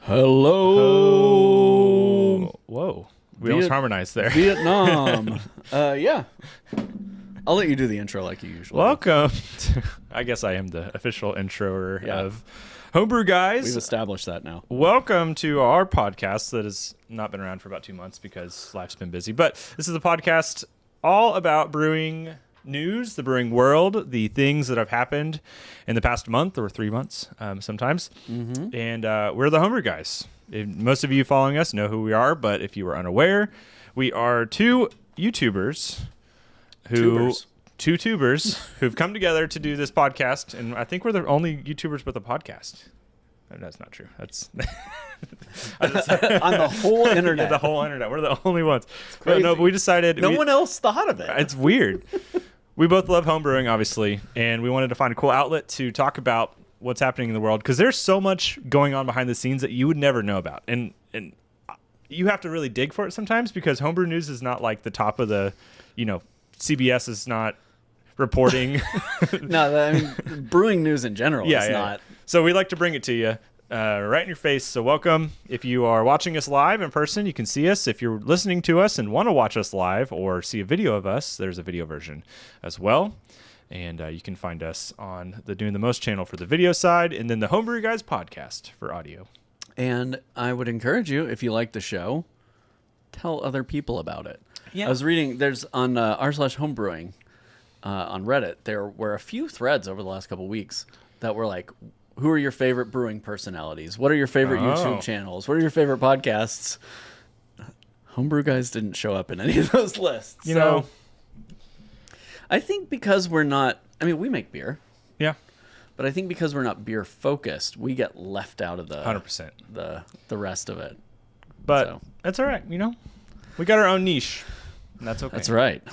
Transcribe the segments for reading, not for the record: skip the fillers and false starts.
Hello. Whoa. We almost harmonized there. Vietnam. Yeah. I'll let you do the intro like you usually Welcome. I guess I am the official introer of Homebrew Guys. We've established that now. Welcome to our podcast that has not been around for about 2 months because life's been busy. But this is a podcast all about brewing news, the brewing world, the things that have happened in the past month or 3 months sometimes. Mm-hmm. And we're the Homebrew Guys. Most of you following us know who we are, but if you were unaware, we are two YouTubers two tubers who've come together to do this podcast, and I think we're the only YouTubers with a podcast. That's not true. That's on the whole internet. The whole internet. We're the only ones. Crazy. No, but we decided no one else thought of it. It's weird. We both love homebrewing, obviously, and we wanted to find a cool outlet to talk about what's happening in the world because there's so much going on behind the scenes that you would never know about, and you have to really dig for it sometimes because homebrew news is not like the top of the, CBS is not reporting. No, I mean, brewing news in general is not. So we like to bring it to you right in your face. So welcome. If you are watching us live in person, you can see us. If you're listening to us and want to watch us live or see a video of us, there's a video version as well. And you can find us on the Doing the Most channel for the video side and then the Homebrew Guys podcast for audio. And I would encourage you, if you like the show, tell other people about it. Yeah. I was reading, there's on r/homebrewing on Reddit, there were a few threads over the last couple of weeks that were like, who are your favorite brewing personalities? What are your favorite YouTube channels? What are your favorite podcasts? Homebrew Guys didn't show up in any of those lists. You know, I think because we're not, we make beer. Yeah. But I think because we're not beer focused, we get left out of the 100%. The rest of it. But that's all right, We got our own niche. And that's okay. That's right.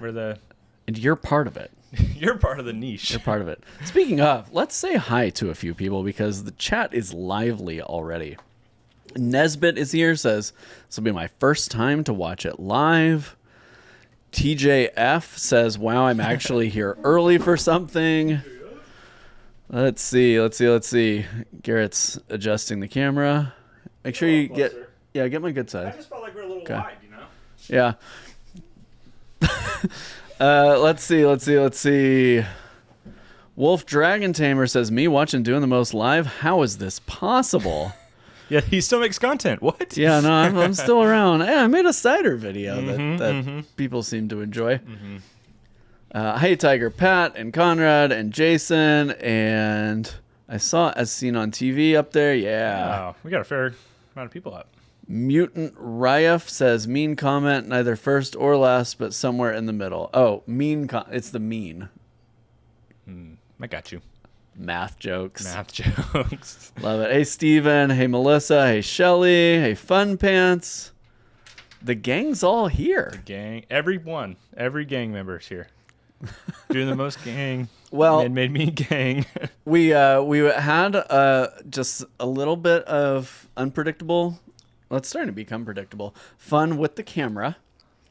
And you're part of it. You're part of the niche. You're part of it. Speaking of, let's say hi to a few people because the chat is lively already. Nesbit is here, says, this will be my first time to watch it live. TJF says, wow, I'm actually here early for something. Let's see. Garrett's adjusting the camera. Make sure you get my good side. I just felt like we're a little wide, Yeah. Let's see. Wolf Dragon Tamer says, me watching Doing the Most live. How is this possible? Yeah, he still makes content. What? Yeah, no, I'm still around. Yeah, I made a cider video that people seem to enjoy. Mm-hmm. Hey, Tiger Pat and Conrad and Jason. And I saw As Seen on TV up there. Yeah. Wow, we got a fair amount of people up. Mutant Ryef says, mean comment, neither first or last, but somewhere in the middle. Oh, it's the mean. I got you. Math jokes. Love it. Hey, Steven. Hey, Melissa. Hey, Shelly. Hey, Fun Pants. The gang's all here. The gang. Every gang member is here. Doing the Most gang. Well, it made me gang. we had just a little bit of unpredictable. Well, it's starting to become predictable. Fun with the camera.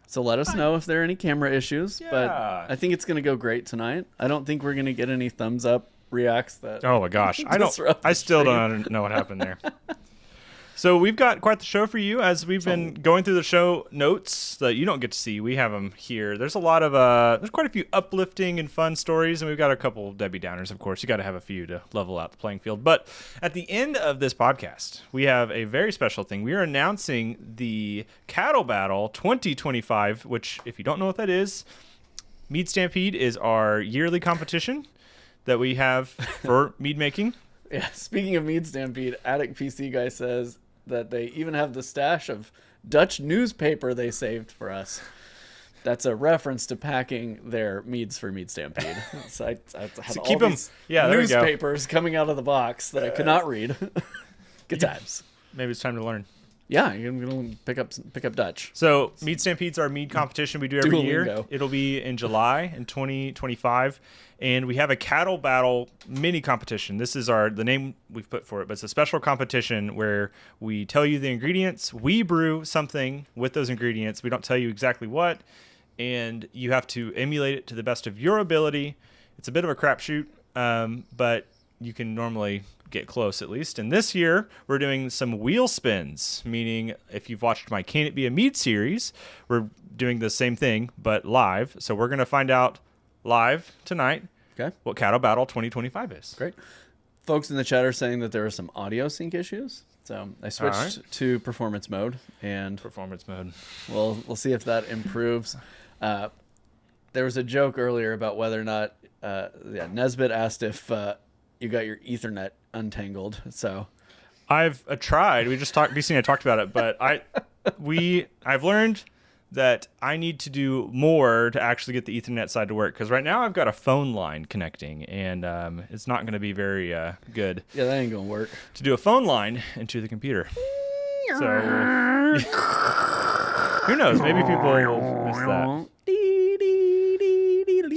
So let us know if there are any camera issues. Yeah. But I think it's going to go great tonight. I don't think we're going to get any thumbs up reacts that. Oh my gosh. I still don't know what happened there. So we've got quite the show for you as we've been going through the show notes that you don't get to see. We have them here. There's a lot of there's quite a few uplifting and fun stories, and we've got a couple Debbie Downers, of course. You got to have a few to level out the playing field. But at the end of this podcast, we have a very special thing. We are announcing the Cattle Battle 2025, which, if you don't know what that is, Mee Stampede is our yearly competition that we have for mead making. Yeah, speaking of Mee Stampede, Attic PC Guy says that they even have the stash of Dutch newspaper they saved for us. That's a reference to packing their meads for Mee Stampede. So I had so all keep these newspapers go. Coming out of the box that I could not read. Good times. Maybe it's time to learn. Yeah, you're going to pick up Dutch. So Mee Stampede's our mead competition we do every year. Duolingo. It'll be in July in 2025. And we have a cattle battle mini competition. This is the name we've put for it, but it's a special competition where we tell you the ingredients. We brew something with those ingredients. We don't tell you exactly what, and you have to emulate it to the best of your ability. It's a bit of a crapshoot, but you can normally get close at least. And this year we're doing some wheel spins, meaning if you've watched my Can It Be a Mead series, we're doing the same thing but live. So we're going to find out live tonight what Cattle Battle 2025 is. Great. Folks in the chat are saying that there are some audio sync issues. So I switched to performance mode, and we'll see if that improves. There was a joke earlier about whether or not Nesbitt asked if you got your Ethernet untangled. So I've tried. We just talked. BC and I talked about it, but I've learned that I need to do more to actually get the Ethernet side to work, because right now I've got a phone line connecting, and it's not going to be very good. Yeah, that ain't gonna work. To do a phone line into the computer. So who knows? Maybe people will miss that.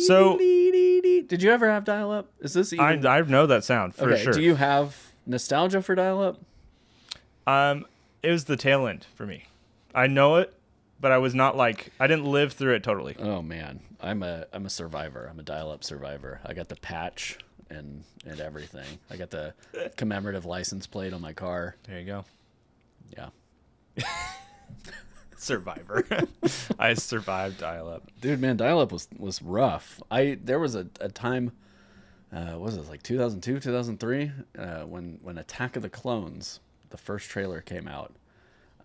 So, did you ever have dial-up? Is this even... I know that sound for sure. Do you have nostalgia for dial-up? It was the tail end for me. I know it, but I was not like, I didn't live through it totally. Oh man, I'm a survivor. I'm a dial-up survivor. I got the patch and everything. I got the commemorative license plate on my car. There you go. Yeah. Survivor. I survived dial-up. Dude, man, dial-up was rough. There was a time, was it like 2002, 2003, when Attack of the Clones, the first trailer came out.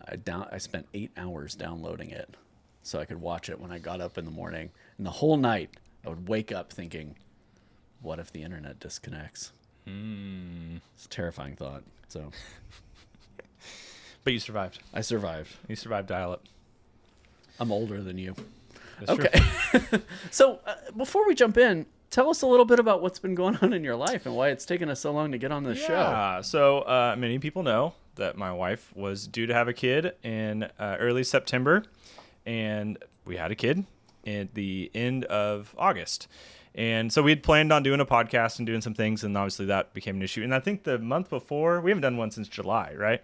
I spent 8 hours downloading it so I could watch it when I got up in the morning. And the whole night, I would wake up thinking, what if the internet disconnects? It's a terrifying thought. So... But you survived. I survived. You survived dial-up. I'm older than you. That's okay. So before we jump in, tell us a little bit about what's been going on in your life and why it's taken us so long to get on this show. So many people know that my wife was due to have a kid in early September, and we had a kid at the end of August. And so we had planned on doing a podcast and doing some things, and obviously that became an issue. And I think the month before, we haven't done one since July, right?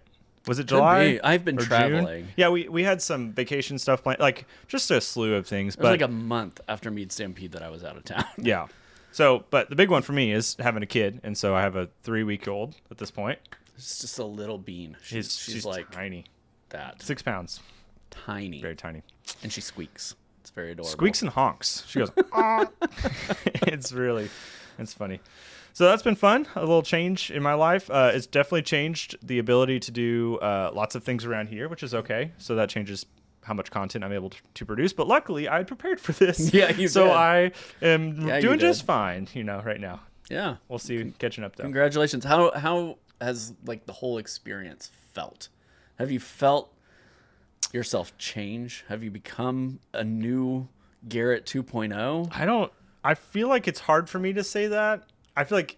Was it July? I've been traveling. June? Yeah, we had some vacation stuff planned, like just a slew of things. It was like a month after Mee Stampede that I was out of town. Yeah. So, but the big one for me is having a kid, and so I have a 3-week-old at this point. It's just a little bean. She's like tiny. That. 6 pounds. Tiny. Very tiny. And she squeaks. It's very adorable. Squeaks and honks. She goes, ah. It's funny. So that's been fun. A little change in my life. It's definitely changed the ability to do lots of things around here, which is okay. So that changes how much content I'm able to produce. But luckily, I prepared for this. Yeah, you so did. I am doing just fine, right now. Yeah. We'll see. Catching up, though. Congratulations. How has like the whole experience felt? Have you felt yourself change? Have you become a new Garrett 2.0? I feel like it's hard for me to say that. I feel like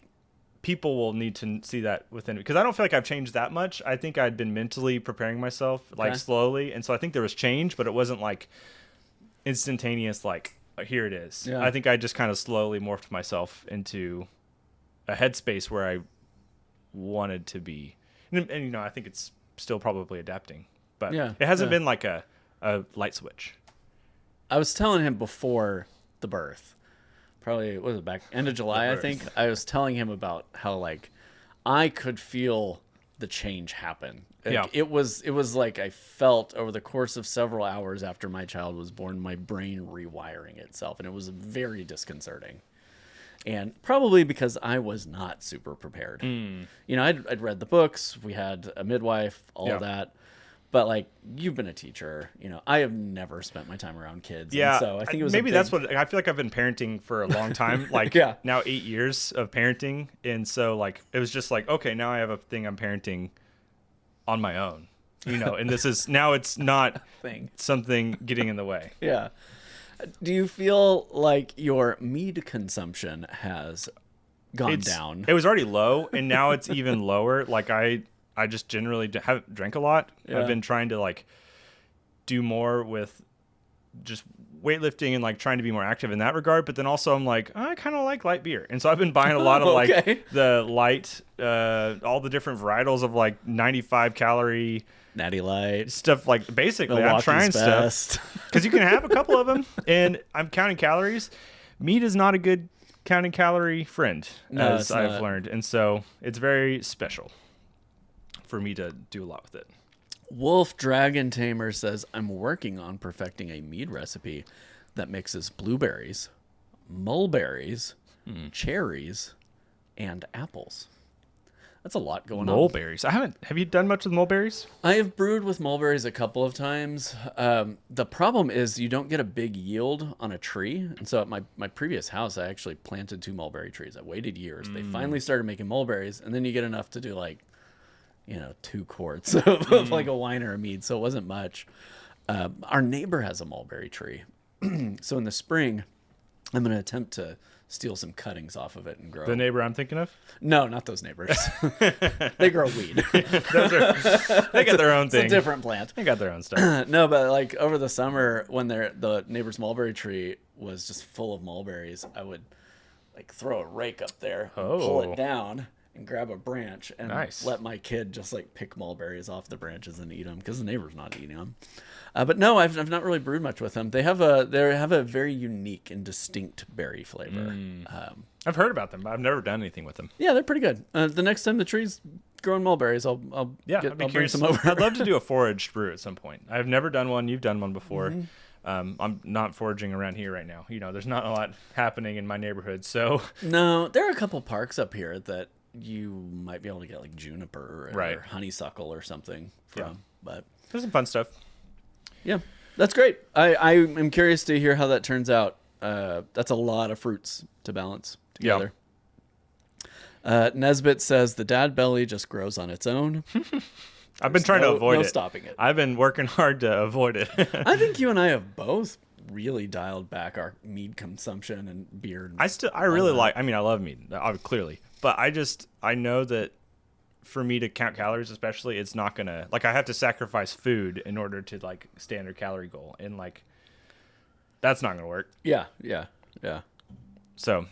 people will need to see that within me, because I don't feel like I've changed that much. I think I'd been mentally preparing myself slowly, and so I think there was change, but it wasn't like instantaneous, like here it is. Yeah. I think I just kind of slowly morphed myself into a headspace where I wanted to be, and I think it's still probably adapting, but it hasn't been like a light switch. I was telling him before the birth, probably what was it, back end of July, I think. I was telling him about how like I could feel the change happen. It was like I felt over the course of several hours after my child was born, my brain rewiring itself, and it was very disconcerting. And probably because I was not super prepared. I'd read the books, we had a midwife, all of that. But like, you've been a teacher, I have never spent my time around kids. Yeah. And so I think it was that's what I feel like. I've been parenting for a long time, like now 8 years of parenting. And so like, it was just like, okay, now I have a thing I'm parenting on my own, and this is, now it's not something getting in the way. Yeah. Do you feel like your mead consumption has gone down? It was already low, and now it's even lower. Like I just generally haven't drank a lot. Yeah. I've been trying to like do more with just weightlifting and like trying to be more active in that regard. But then also I'm like, I kind of like light beer. And so I've been buying a lot of like the light, all the different varietals of like 95 calorie Natty Light stuff. Like basically Milwaukee's I'm trying best. stuff because you can have a couple of them, and I'm counting calories. Meat is not a good counting calorie friend, No, as it's I've not. learned. And so it's very special for me to do a lot with it. Wolf Dragon Tamer says, I'm working on perfecting a mead recipe that mixes blueberries, mulberries, cherries, and apples. That's a lot going on. Mulberries. Have you done much with mulberries? I have brewed with mulberries a couple of times. The problem is you don't get a big yield on a tree. And so at my previous house, I actually planted 2 mulberry trees. I waited years. They finally started making mulberries. And then you get enough to do 2 quarts of like a wine or a mead. So it wasn't much. Our neighbor has a mulberry tree. So in the spring, I'm going to attempt to steal some cuttings off of it and grow. The neighbor I'm thinking of? No, not those neighbors. They grow weed. They got their own thing. It's a different plant. They got their own stuff. No, but like over the summer when the neighbor's mulberry tree was just full of mulberries, I would like throw a rake up there, pull it down, and grab a branch and let my kid just like pick mulberries off the branches and eat them because the neighbor's not eating them. But no, I've not really brewed much with them. They have a very unique and distinct berry flavor. I've heard about them, but I've never done anything with them. Yeah, they're pretty good. The next time the tree's growing mulberries, I'll bring some over. I'd love to do a foraged brew at some point. I've never done one. You've done one before. I'm not foraging around here right now. There's not a lot happening in my neighborhood. So no, there are a couple parks up here that you might be able to get like juniper or honeysuckle or something from. But there's some fun stuff. Yeah, that's great. I am curious to hear how that turns out. That's a lot of fruits to balance together. Nesbitt says the dad belly just grows on its own. I've been trying to avoid it. Stopping it. I've been working hard to avoid it. I think you and I have both really dialed back our mead consumption and beer. I really like. I mean, I love mead, clearly, but I know that for me to count calories, especially, it's not gonna I have to sacrifice food in order to stay under calorie goal, and that's not gonna work. Yeah. So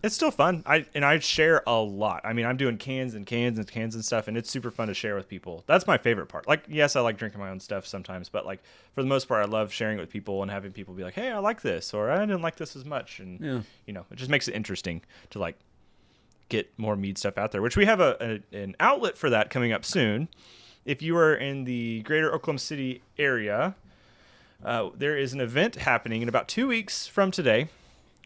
it's still fun. I share a lot. I mean, I'm doing cans and cans and cans and stuff, and it's super fun to share with people. That's my favorite part. Yes, I like drinking my own stuff sometimes, but for the most part, I love sharing it with people and having people be like, "Hey, I like this," or "I didn't like this as much," and it just makes it interesting to get more mead stuff out there, which we have an outlet for that coming up soon. If you are in the greater Oklahoma City area, there is an event happening in about 2 weeks from today.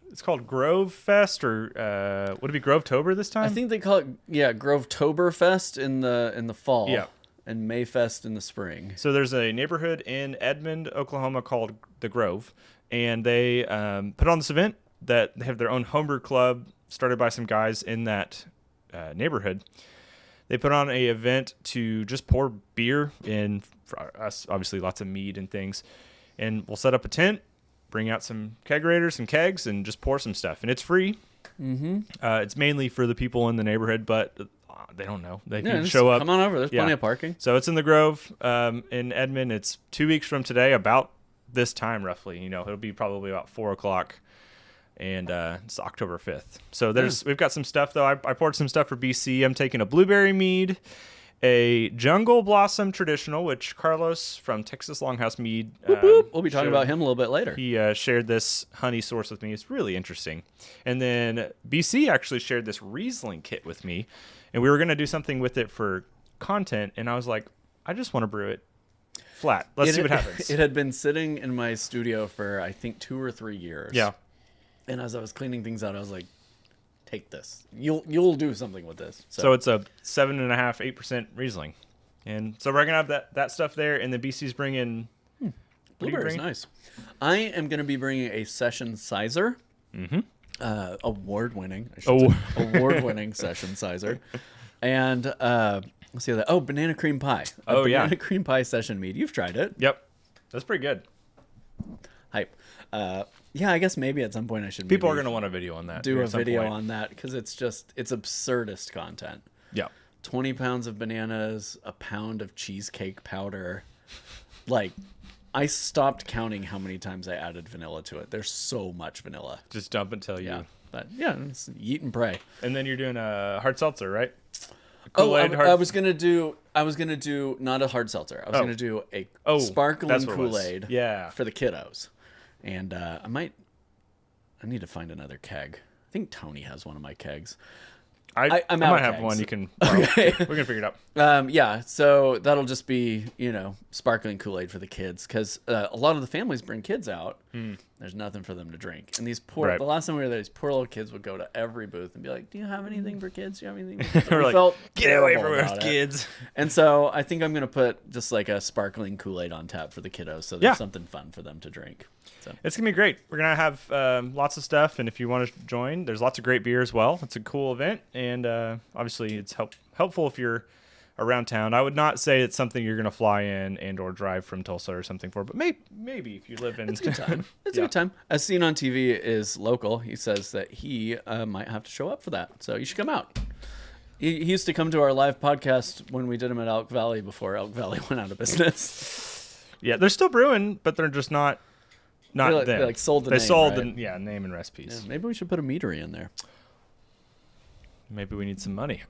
It's called Grove Fest, or would it be Grovetober this time? I think they call it Grovetoberfest in the fall. Yeah. And Mayfest in the spring. So there's a neighborhood in Edmond, Oklahoma called the Grove, and they put on this event that they have their own homebrew club started by some guys in that neighborhood. They put on a event to just pour beer in, for us, obviously lots of mead and things, and we'll set up a tent, bring out some kegerators, some kegs, and just pour some stuff. And it's free. It's mainly for the people in the neighborhood, but they don't know. They can show up. Come on over. There's plenty of parking. So it's in the Grove in Edmond. It's 2 weeks from today, about this time roughly. It'll be probably about 4 o'clock. And it's October 5th. So we've got some stuff, though. I poured some stuff for BC. I'm taking a blueberry mead, a Jungle Blossom traditional, which Carlos from Texas Longhouse Mead. We'll be talking about him a little bit later. He shared this honey source with me. It's really interesting. And then BC actually shared this Riesling kit with me. And we were going to do something with it for content. And I was like, I just want to brew it flat. Let's see what happens. It had been sitting in my studio for, I think, 2 or 3 years. Yeah. And as I was cleaning things out, I was like, take this. You'll do something with this. So it's a 7.5%, 8% Riesling. And so we're going to have that stuff there. And the BC's bringing... Blueberry's nice. I am going to be bringing a session sizer. Award-winning. Award-winning session sizer. And let's see. Banana cream pie. Banana cream pie session mead. You've tried it. Yep. That's pretty good. Hype. Yeah, I guess maybe at some point I should. People are going to want a video on that. Do a video on that because it's absurdist content. Yeah. 20 pounds of bananas, a pound of cheesecake powder. I stopped counting how many times I added vanilla to it. There's so much vanilla. Just dump until you. Yeah. But it's eat and pray. And then you're doing a hard seltzer, right? I was gonna do not a hard seltzer. I was gonna do a sparkling Kool-Aid. Yeah. For the kiddos. And I need to find another keg. think Tony has one of my kegs. I I'm out might of have kegs. one you can borrow. Okay. We can figure it out. Yeah, so that'll just be, sparkling Kool-Aid for the kids, because a lot of the families bring kids out. There's nothing for them to drink. And these Right. the last time we were there, these poor little kids would go to every booth and be like, do you have anything for kids? Do you have anything for kids? We're We like, felt get away terrible from us, about it. kids. And so I think I'm going to put just like a sparkling Kool-Aid on tap for the kiddos, so there's something fun for them to drink. So. It's going to be great. We're going to have lots of stuff, and if you want to join, there's lots of great beer as well. It's a cool event, and obviously it's helpful if you're around town. I would not say it's something you're going to fly in and or drive from Tulsa or something for, but maybe if you live in... It's a good time. It's a good time. As Seen on TV is local. He says that he might have to show up for that, so you should come out. He used to come to our live podcast when we did him at Elk Valley before Elk Valley went out of business. Yeah, they're still brewing, but they're just not them. They like sold the they name, sold right? the name and recipes. Yeah, maybe we should put a meadery in there. Maybe we need some money.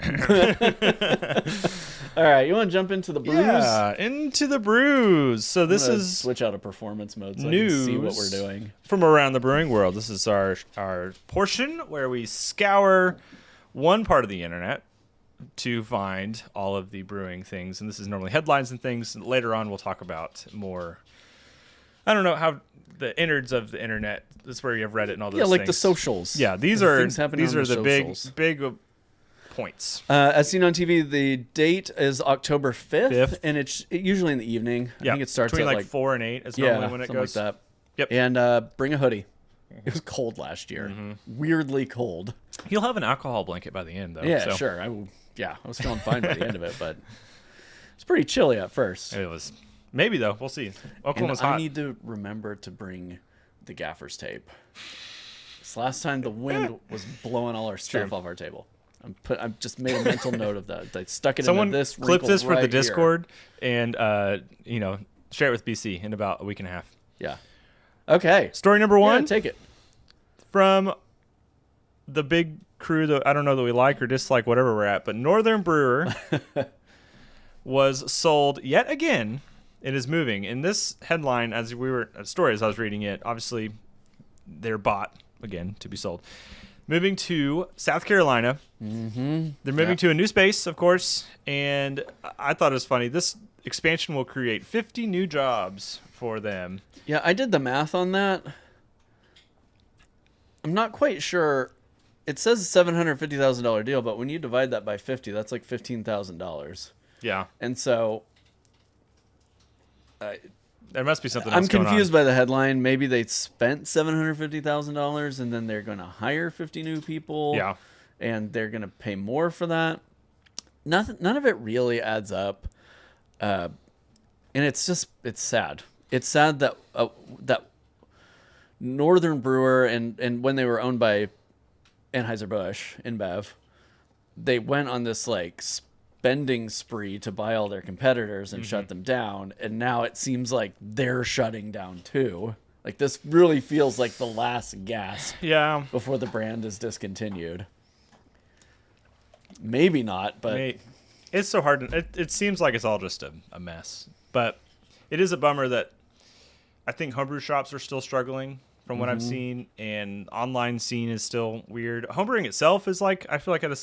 All right, you want to jump into the brews? Yeah, into the brews. So this is switch out of performance mode so news I can see what we're doing. from around the brewing world. This is our portion where we scour one part of the internet to find all of the brewing things, and this is normally headlines and things. And later on, we'll talk about more. I don't know how the innards of the internet. That's where you have Reddit and all those. Yeah, like things. the socials. Yeah, these The are things happening on the socials. big points. As Seen on TV, the date is October 5th, 5th. and it's usually in the evening. I think it starts between at like 4 and 8 is normally when it something goes. like that. Yep. And bring a hoodie. It was cold last year. Weirdly cold. You'll have an alcohol blanket by the end, though. Yeah, so. sure. I was feeling fine by the end of it, but it's pretty chilly at first. It was. Maybe, though. We'll see. And Oklahoma's I hot. need to remember to bring the gaffer's tape. This last time the wind was blowing all our stuff off our table. I've just made a mental note of that. I stuck it Someone into this. clip wrinkle this for right the here. Discord and, share it with BC in about a week and a half. Yeah. Okay. Story number one. Yeah, take it. From the big crew that I don't know that we like or dislike, whatever we're at, but Northern Brewer was sold yet again. It is moving. In this headline, as I was reading it, obviously they're bought again to be sold. Moving to South Carolina. Mm-hmm. They're moving to a new space, of course, and I thought it was funny. This expansion will create 50 new jobs for them. Yeah, I did the math on that. I'm not quite sure. It says a $750,000 deal, but when you divide that by 50, that's like $15,000. Yeah. And so There must be something else I'm going confused on. by the headline. Maybe they spent $750,000 and then they're going to hire 50 new people. Yeah. And they're going to pay more for that. None of it really adds up. And it's sad. It's sad that that Northern Brewer and when they were owned by Anheuser-Busch, InBev, they went on this like spending spree to buy all their competitors and shut them down, and now it seems like they're shutting down too. Like this really feels like the last gasp before the brand is discontinued. Maybe not, but it's so hard. It seems like it's all just a mess, but it is a bummer that I think homebrew shops are still struggling from what I've seen, and online scene is still weird. Homebrewing itself is like, I feel like at a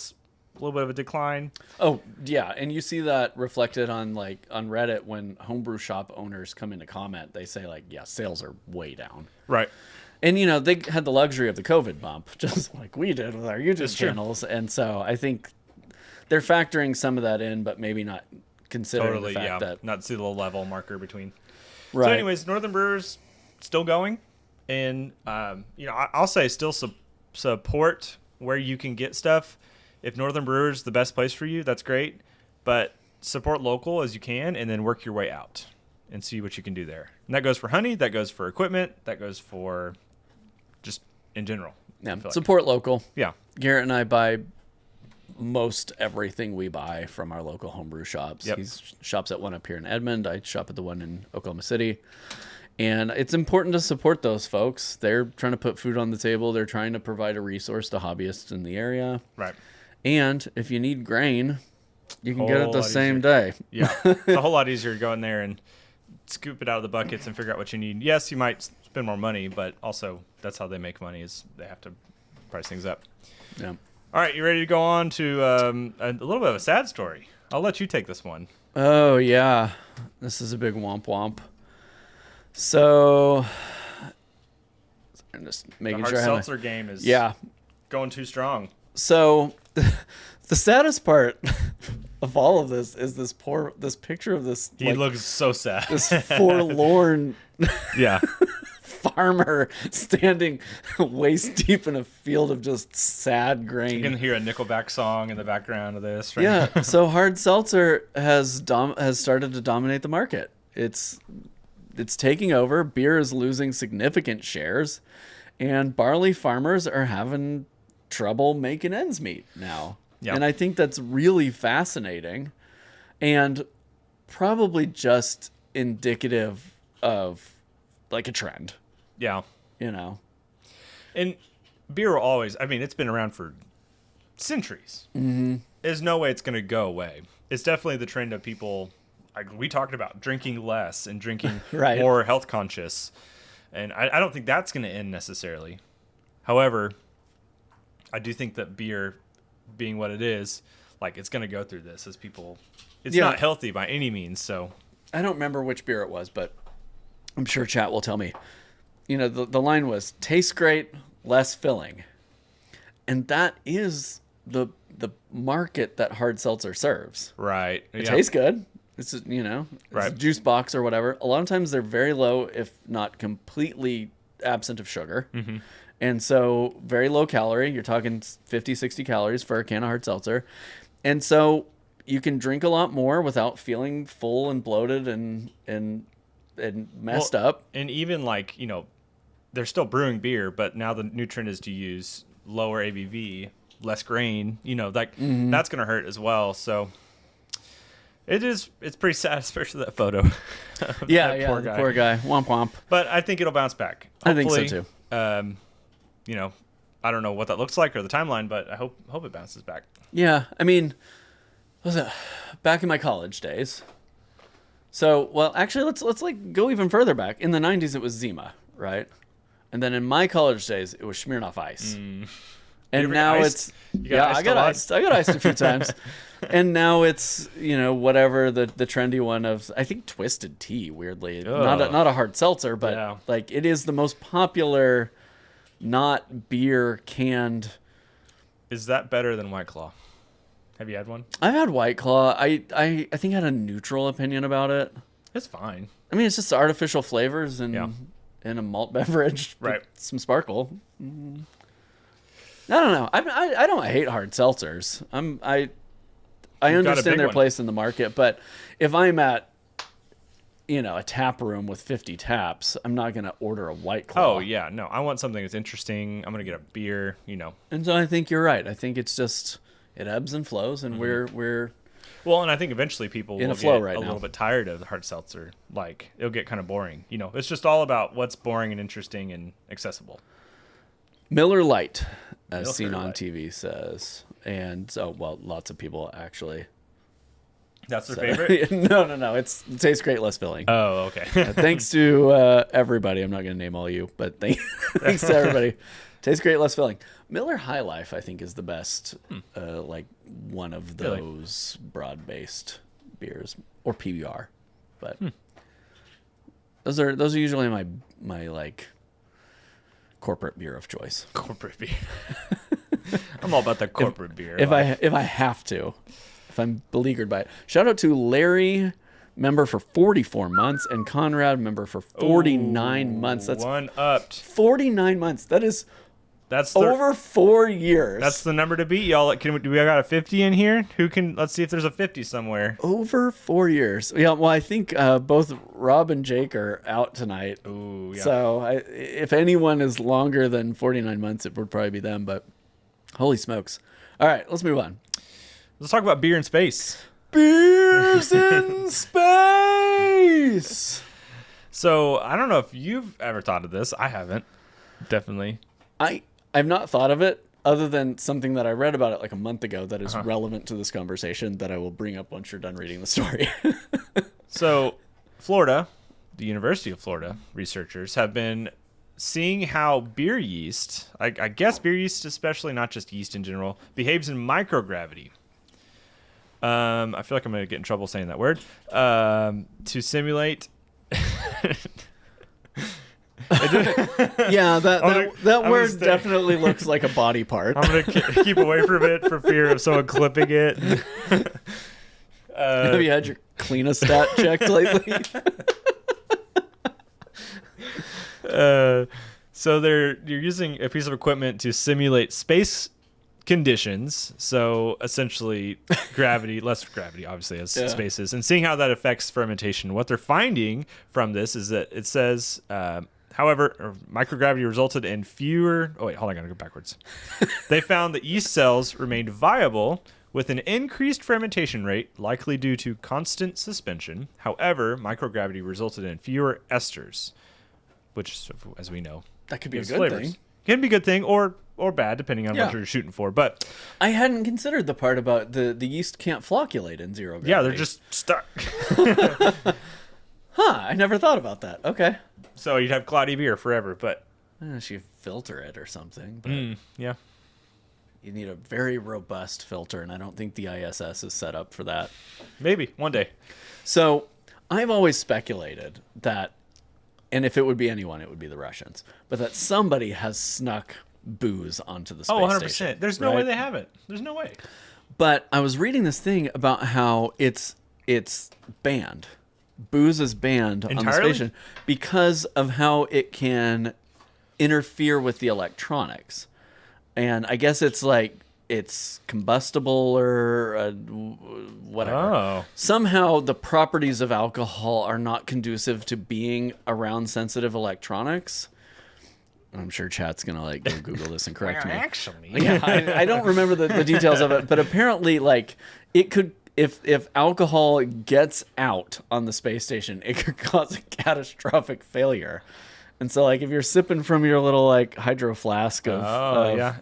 little bit of a decline. Oh yeah, and you see that reflected on Reddit when homebrew shop owners come in to comment. They say like, yeah, sales are way down. Right. And they had the luxury of the COVID bump, just like we did with our YouTube channels, and so I think they're factoring some of that in, but maybe not considering the fact that not see the level marker between. Right. So, anyways, Northern Brewers still going, and I'll say still support where you can get stuff. If Northern Brewers is the best place for you, that's great, but support local as you can, and then work your way out and see what you can do there. And that goes for honey, that goes for equipment, that goes for just in general. Yeah, support local. Yeah. Garrett and I buy most everything we buy from our local homebrew shops. Yep. He shops at one up here in Edmond. I shop at the one in Oklahoma City. And it's important to support those folks. They're trying to put food on the table. They're trying to provide a resource to hobbyists in the area. Right. And if you need grain, you can get it the same day. Yeah. It's a whole lot easier to go in there and scoop it out of the buckets and figure out what you need. Yes, you might spend more money, but also that's how they make money is they have to price things up. Yeah. All right, you ready to go on to a little bit of a sad story? I'll let you take this one. Oh, yeah. This is a big womp womp. So, I'm just making The sure I hard have seltzer game is going too strong. So, the saddest part of all of this is this picture of this. He looks so sad. This forlorn Yeah. farmer standing waist deep in a field of just sad grain. You can hear a Nickelback song in the background of this. Right? Yeah. So hard seltzer has started to dominate the market. It's taking over. Beer is losing significant shares, and barley farmers are having trouble making ends meet now. Yep. And I think that's really fascinating, and probably just indicative of like a trend. Yeah. You know. And beer will always, I mean, it's been around for centuries. Mm-hmm. There's no way it's going to go away. It's definitely the trend of people, like we talked about, drinking less and drinking Right. more health conscious. And I don't think that's going to end necessarily. However, I do think that beer being what it is, like it's going to go through this as people, it's not healthy by any means. So I don't remember which beer it was, but I'm sure chat will tell me. You know, the line was, tastes great, less filling. And that is the market that hard seltzer serves. right. It tastes good. It's, you know, it's Right. a juice box or whatever. A lot of times they're very low, if not completely absent of sugar. Mm-hmm. And so very low calorie. You're talking 50, 60 calories for a can of hard seltzer. And so you can drink a lot more without feeling full and bloated and messed up. And even like, you know, they're still brewing beer, but now the new trend is to use lower ABV, less grain, you know, like that's going to hurt as well. So it's pretty sad, especially that photo. Yeah, that yeah, poor the guy. poor guy. Womp womp. But I think it'll bounce back. I think so Hopefully, too. You know, I don't know what that looks like or the timeline, but I hope it bounces back. Yeah, I mean, what was it back in my college days? So, well, actually, let's like go even further back. In the 90s, it was Zima, right? And then in my college days, it was Smirnoff Ice. And now iced? it's You got iced I got a lot? iced. I got iced a few times. And now it's, you know, whatever the trendy one of, I think Twisted Tea, weirdly. Not a hard seltzer, but like it is the most popular not beer canned. Is that better than White Claw? Have you had one? I've had White Claw. I think I had a neutral opinion about it. It's fine. I mean, it's just artificial flavors and a malt beverage, Right? with some sparkle. I don't know. I don't hate hard seltzers. I understand their place in the market, but if I'm at, you know, a tap room with 50 taps, I'm not gonna order a White Claw. Oh yeah, no. I want something that's interesting. I'm gonna get a beer, you know. And so I think you're right. I think it's just it ebbs and flows, and we're Well, and I think eventually people In will a flow get right a now. little bit tired of the hard seltzer. Like it'll get kind of boring. You know, it's just all about what's boring and interesting and accessible. Miller Lite, as Miller seen on Lite. TV says, and so well, lots of people actually. That's their So- favorite. No. It tastes great, less filling. Oh, okay. Thanks to everybody. I'm not going to name all you, but thanks to everybody. Tastes great, less filling. Miller High Life, I think, is the best, like one of Really? those broad-based beers, or PBR. But those are usually my like corporate beer of choice. Corporate beer. I'm all about the corporate beer. If I have to, if I'm beleaguered by it. Shout out to Larry, member for 44 months, and Conrad, member for 49 months. That's one upped. 49 months. That is That's over 4 years. That's the number to beat, y'all. Do we got a 50 in here? Let's see if there's a 50 somewhere. over 4 years. Yeah, well, I think both Rob and Jake are out tonight. Ooh, yeah. So if anyone is longer than 49 months, it would probably be them. But holy smokes. All right, let's move on. Let's talk about beer in space. Beers in space. So I don't know if you've ever thought of this. I haven't. Definitely. I've not thought of it other than something that I read about it like a month ago that is relevant to this conversation that I will bring up once you're done reading the story. So Florida, the University of Florida researchers have been seeing how beer yeast, I guess beer yeast especially, not just yeast in general, behaves in microgravity. I feel like I'm going to get in trouble saying that word. To simulate... Yeah, that word definitely looks like a body part. I'm going to keep away from it for fear of someone clipping it. Have you had your cleanostat checked lately? So you're using a piece of equipment to simulate space conditions. So essentially less gravity, obviously, as spaces, and seeing how that affects fermentation. What they're finding from this is that it says, however, microgravity resulted in fewer... Oh, wait, hold on, I gotta go backwards. They found that yeast cells remained viable with an increased fermentation rate, likely due to constant suspension. However, microgravity resulted in fewer esters, which, as we know, that could be a good flavors. thing. Can be a good thing or bad, depending on what you're shooting for. But I hadn't considered the part about the yeast can't flocculate in zero gravity. yeah, they're just stuck. I never thought about that. Okay. So you'd have cloudy beer forever, but... Unless you filter it or something. But yeah. you need a very robust filter, and I don't think the ISS is set up for that. Maybe, one day. So I've always speculated that, and if it would be anyone, it would be the Russians, but that somebody has snuck booze onto the space 100%. station. There's no way they haven't. There's no way. But I was reading this thing about how it's banned. Booze is banned on the station because of how it can interfere with the electronics. And I guess it's combustible or whatever. Oh. Somehow the properties of alcohol are not conducive to being around sensitive electronics. I'm sure chat's gonna go Google this and correct me. Actually, yeah, I don't remember the details of it, but apparently, it could, if alcohol gets out on the space station, it could cause a catastrophic failure. And so, if you're sipping from your little hydro flask of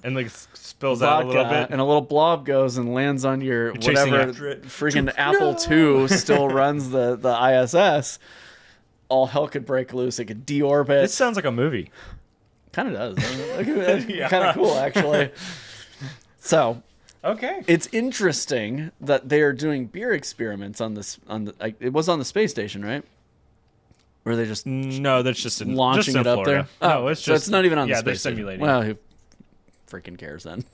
and spills vodka, out a little bit, and a little blob goes and lands on your whatever freaking Apple II still runs the ISS, all hell could break loose. It could deorbit. This sounds like a movie. Kind of does. Kind of cool, actually. So, okay, it's interesting that they are doing beer experiments on this. It was on the space station, right? Or are they just that's just launching it up Florida. there? No, it's just it's not even on the they're space station. simulating. Well, who freaking cares then?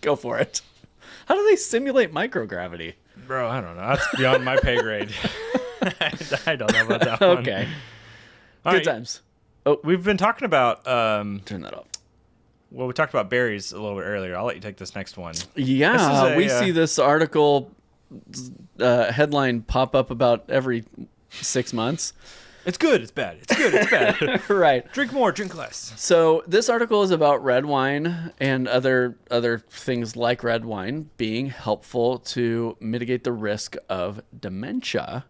Go for it. How do they simulate microgravity? Bro, I don't know. That's beyond my pay grade. I don't know about that one. Okay. All Good right. times. Oh, we've been talking about Turn that off. Well, we talked about berries a little bit earlier. I'll let you take this next one. Yeah, we see this article headline pop up about every 6 months. It's good, it's bad. It's good, it's bad. Right. Drink more, drink less. So this article is about red wine and other things like red wine being helpful to mitigate the risk of dementia.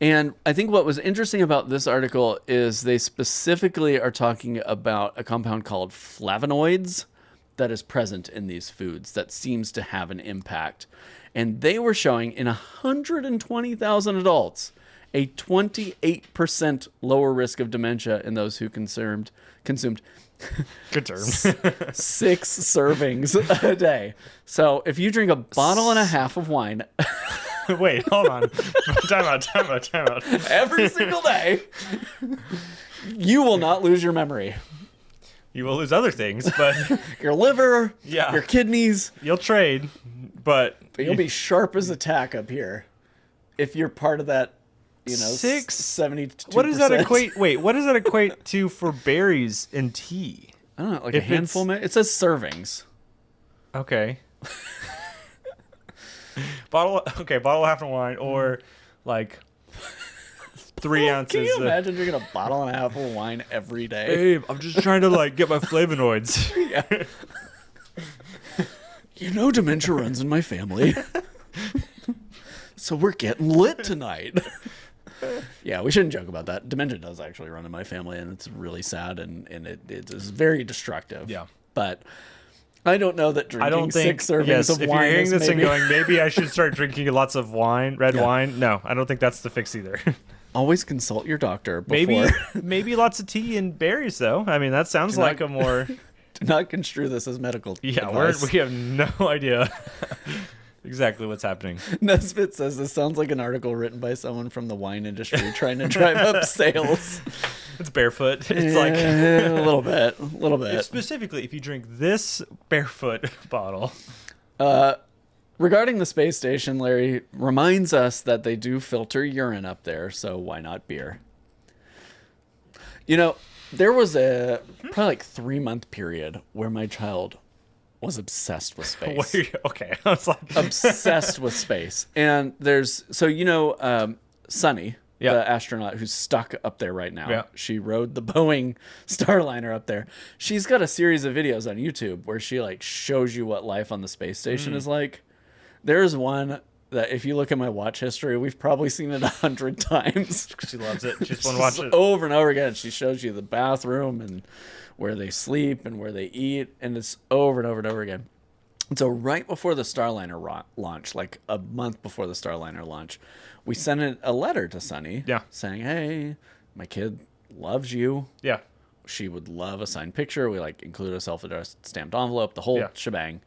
And I think what was interesting about this article is they specifically are talking about a compound called flavonoids that is present in these foods that seems to have an impact. And they were showing in 120,000 adults a 28% lower risk of dementia in those who consumed Good term. 6 servings a day. So if you drink a bottle and a half of wine Wait, hold on. Time out. every single day, you will not lose your memory. You will lose other things, but Your liver, Yeah. your kidneys, you'll trade. But you'll be sharp as a tack up here. If you're part of that, 72%. what does that equate? Wait, what does that equate to for berries in tea? I don't know, like If a handful. It says servings. Okay. bottle half of wine, or 3 ounces. Can you imagine drinking a bottle and a half of wine every day? Babe, I'm just trying to get my flavonoids. Yeah. Dementia runs in my family. So we're getting lit tonight. Yeah, we shouldn't joke about that. Dementia does actually run in my family, and it's really sad, and it is very destructive. Yeah. But I don't know that drinking I don't think 6 servings of if wine you're hearing is this maybe... and going, maybe I should start drinking lots of wine, red wine. No, I don't think that's the fix either. Always consult your doctor before. Maybe lots of tea and berries, though. I mean, that sounds like a more... Do not construe this as medical Yeah, advice. we have no idea exactly what's happening. Nesbitt says this sounds like an article written by someone from the wine industry trying to drive up sales. It's barefoot. It's like... a little bit. Specifically, if you drink this barefoot bottle... Regarding the space station, Larry reminds us that they do filter urine up there, so why not beer? You know, there was a probably like 3-month period where my child was obsessed with space. Okay, I was like... Obsessed with space. And there's, so you know, Sunny, the astronaut who's stuck up there right now. Yeah. She rode the Boeing Starliner up there. She's got a series of videos on YouTube where she like shows you what life on the space station is like. There's one that if you look at my watch history, we've probably seen it 100 times. She loves it. She just want to watch it. Over and over again. She shows you the bathroom and where they sleep and where they eat. And it's over and over and over again. And so right before the Starliner launch, like a month before the Starliner launch, we sent a letter to Sunny saying, hey, my kid loves you. Yeah. She would love a signed picture. We like include a self-addressed stamped envelope, the whole shebang.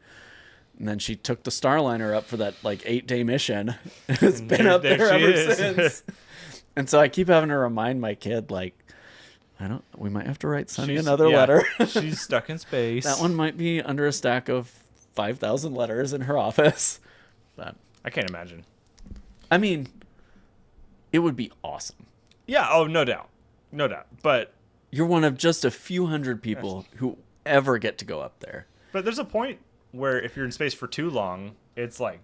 And then she took the Starliner up for that like 8-day mission. It's been up there ever since. And so I keep having to remind my kid, like, we might have to write Sunny another letter. She's stuck in space. That one might be under a stack of 5,000 letters in her office. But I can't imagine. I mean, it would be awesome. Yeah. Oh, no doubt. No doubt. But you're one of just a few hundred people who ever get to go up there. But there's a point where if you're in space for too long, it's like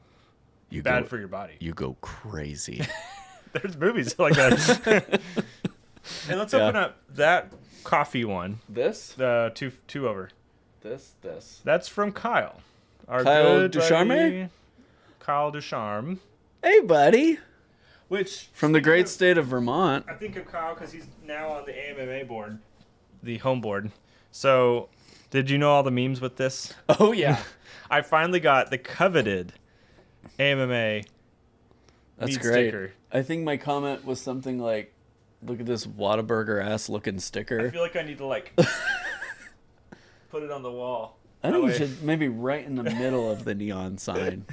bad for your body. You go crazy. There's movies like that. And let's open up that coffee one. This? The two over. This. That's from Kyle. Our Kyle good Ducharme? buddy, Kyle Ducharme. Hey, buddy. Which from the great state of Vermont. I think of Kyle because he's now on the AMMA board, the home board. So, did you know all the memes with this? Oh, yeah. I finally got the coveted AMMA That's meat great. sticker. I think my comment was something like, look at this Whataburger-ass looking sticker. I feel like I need to, like, put it on the wall. I think you should maybe right in the middle of the neon sign.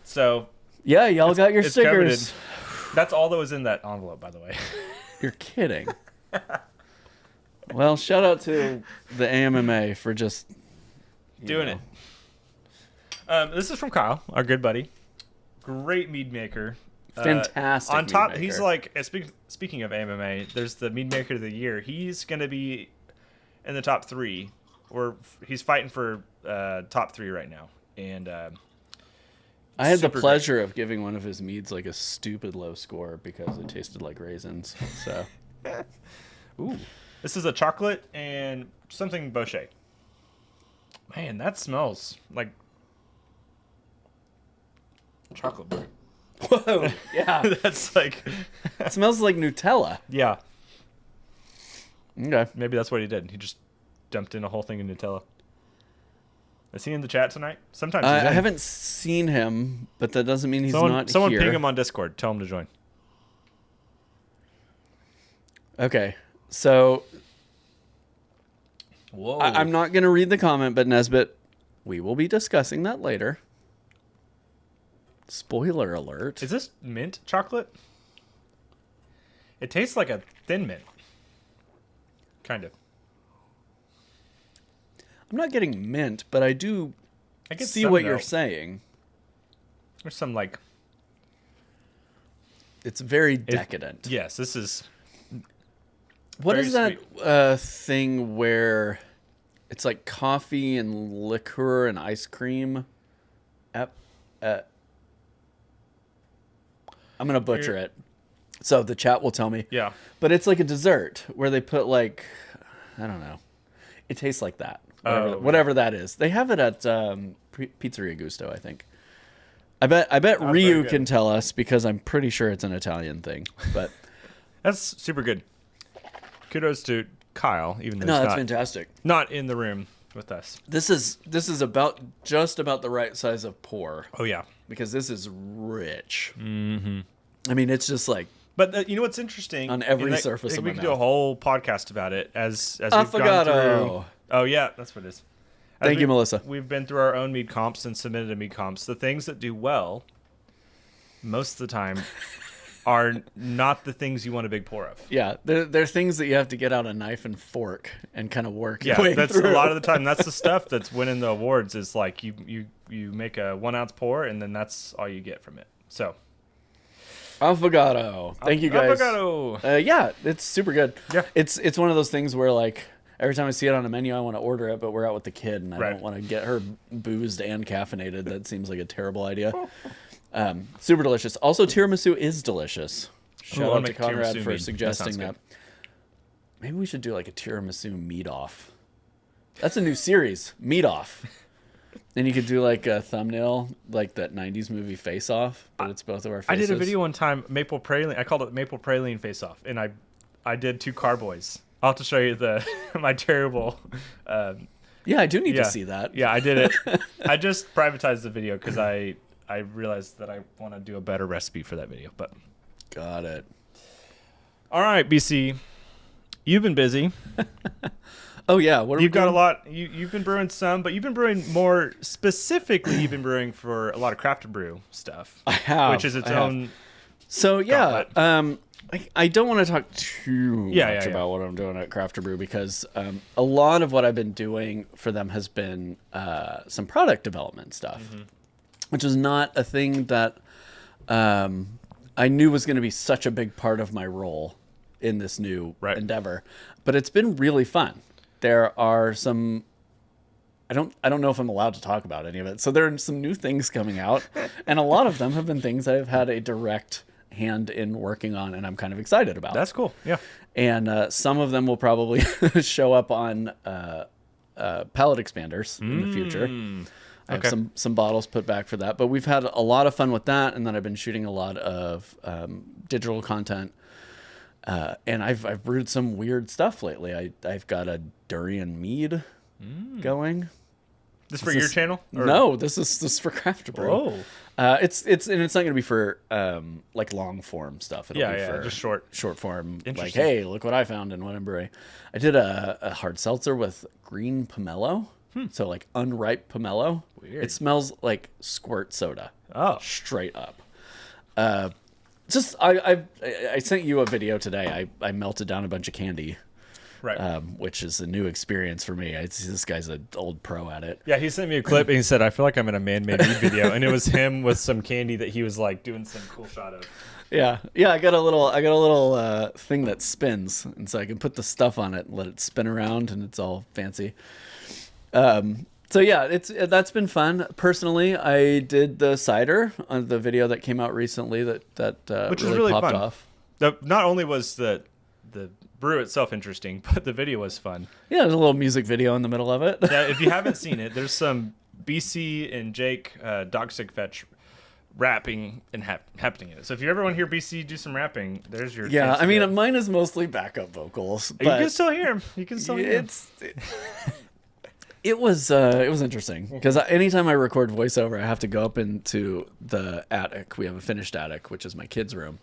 So... Yeah, y'all got your stickers. Coveted. That's all that was in that envelope, by the way. You're kidding. Well, shout out to the AMMA for just doing it. This is from Kyle, our good buddy. Great mead maker. Fantastic. On top, mead maker. he's like, speaking of AMMA, there's the mead maker of the year. He's going to be in the top 3, or he's fighting for top 3 right now. And I had the pleasure of giving one of his meads like a stupid low score because it tasted like raisins. So, ooh, this is a chocolate and something Bochet. Man, that smells like chocolate bar. Whoa, yeah, that's like it smells like Nutella. Yeah. Okay, maybe that's what he did. He just dumped in a whole thing of Nutella. Is he in the chat tonight? Sometimes he's in. I haven't seen him, but that doesn't mean he's not someone here. ping him on Discord. Tell him to join. Okay, so whoa, I'm not going to read the comment, but Nesbitt, we will be discussing that later. Spoiler alert. Is this mint chocolate? It tastes like a thin mint. Kind of. I'm not getting mint, but I do see what you're saying. There's some like... It's very decadent. Yes, this is... What is that thing where it's like coffee and liqueur and ice cream? I'm going to butcher it. So the chat will tell me. Yeah. But it's like a dessert where they put like, I don't know. It tastes like that. Whatever that is. They have it at Pizzeria Gusto, I think. I bet Ryu can tell us because I'm pretty sure it's an Italian thing. But that's super good. Kudos to Kyle, even though that's fantastic. Not in the room with us. This is just about the right size of pour. Oh yeah, because this is rich. Mm-hmm. I mean, it's just like But you know what's interesting? On every surface of my we could do a mouth. whole podcast about it as we've gone Affogato. through. Oh yeah, that's what it is. Thank you, Melissa. We've been through our own mead comps and submitted a mead comps. The things that do well, most of the time, are not the things you want a big pour of. Yeah, they're things that you have to get out a knife and fork and kind of work your way Yeah, that's through. a lot of the time. That's the stuff that's winning the awards. Is like you make a 1 ounce pour and then that's all you get from it. So, Affogato. Thank you guys. Affogato. Yeah, it's super good. Yeah. It's one of those things where like every time I see it on a menu, I want to order it, but we're out with the kid and I don't want to get her boozed and caffeinated. That seems like a terrible idea. Super delicious. Also, tiramisu is delicious. Shout I'll out to make Conrad tiramisu for mead. suggesting That sounds that. Maybe we should do like a tiramisu meat off. That's a new series, meat off. And you could do like a thumbnail, like that '90s movie Face Off, but it's both of our faces. I did a video one time, maple praline. I called it maple praline face off, and I did 2 carboys. I'll have to show you my terrible. Yeah, I do need to see that. Yeah, I did it. I just privatized the video because I realized that I want to do a better recipe for that video. But Got it. all right, BC, you've been busy. Oh yeah, what are You've we got a doing? lot. You've been brewing some, but you've been brewing more specifically. You've been brewing for a lot of craft brew stuff. I have, which is its I have. own. So yeah, gauntlet. I don't want to talk too much about what I'm doing at Craft Brew because a lot of what I've been doing for them has been some product development stuff, which is not a thing that I knew was going to be such a big part of my role in this new endeavor. But it's been really fun. There are some. I don't know if I'm allowed to talk about any of it. So there are some new things coming out, and a lot of them have been things I've had a direct hand in working on, and I'm kind of excited about. That's cool. Yeah. And some of them will probably show up on palette expanders in the future. I have some bottles put back for that, but we've had a lot of fun with that. And then I've been shooting a lot of digital content, and I've brewed some weird stuff lately. I've got a durian mead going. This for your channel? Or? No, this is for Craft Brew. Oh. It's not going to be for like long form stuff. It'll be for just short form. Like, Interesting. hey, look what I found and what I'm brewing. I did a hard seltzer with green pomelo, so like unripe pomelo. Weird. It smells like squirt soda. Oh. Straight up. Just I sent you a video today. I melted down a bunch of candy. Right. Which is a new experience for me. This guy's an old pro at it. Yeah, he sent me a clip and he said, I feel like I'm in a man-made meat video. And it was him with some candy that he was like doing some cool shot of. Yeah. I got a little thing that spins, and so I can put the stuff on it and let it spin around, and it's all fancy. So yeah, that's been fun. Personally, I did the cider on the video that came out recently that Which really was really popped fun. off. Not only was the brew itself interesting, but the video was fun. Yeah, there's a little music video in the middle of it. Yeah, if you haven't seen it, there's some BC and Jake Dogstick Fetch rapping and happening in it. So if you ever want to hear BC do some rapping, there's your Yeah, chance to I mean, do it. mine is mostly backup vocals. You But can still hear him. You can still hear him. It was interesting because anytime I record voiceover, I have to go up into the attic. We have a finished attic, which is my kids' room,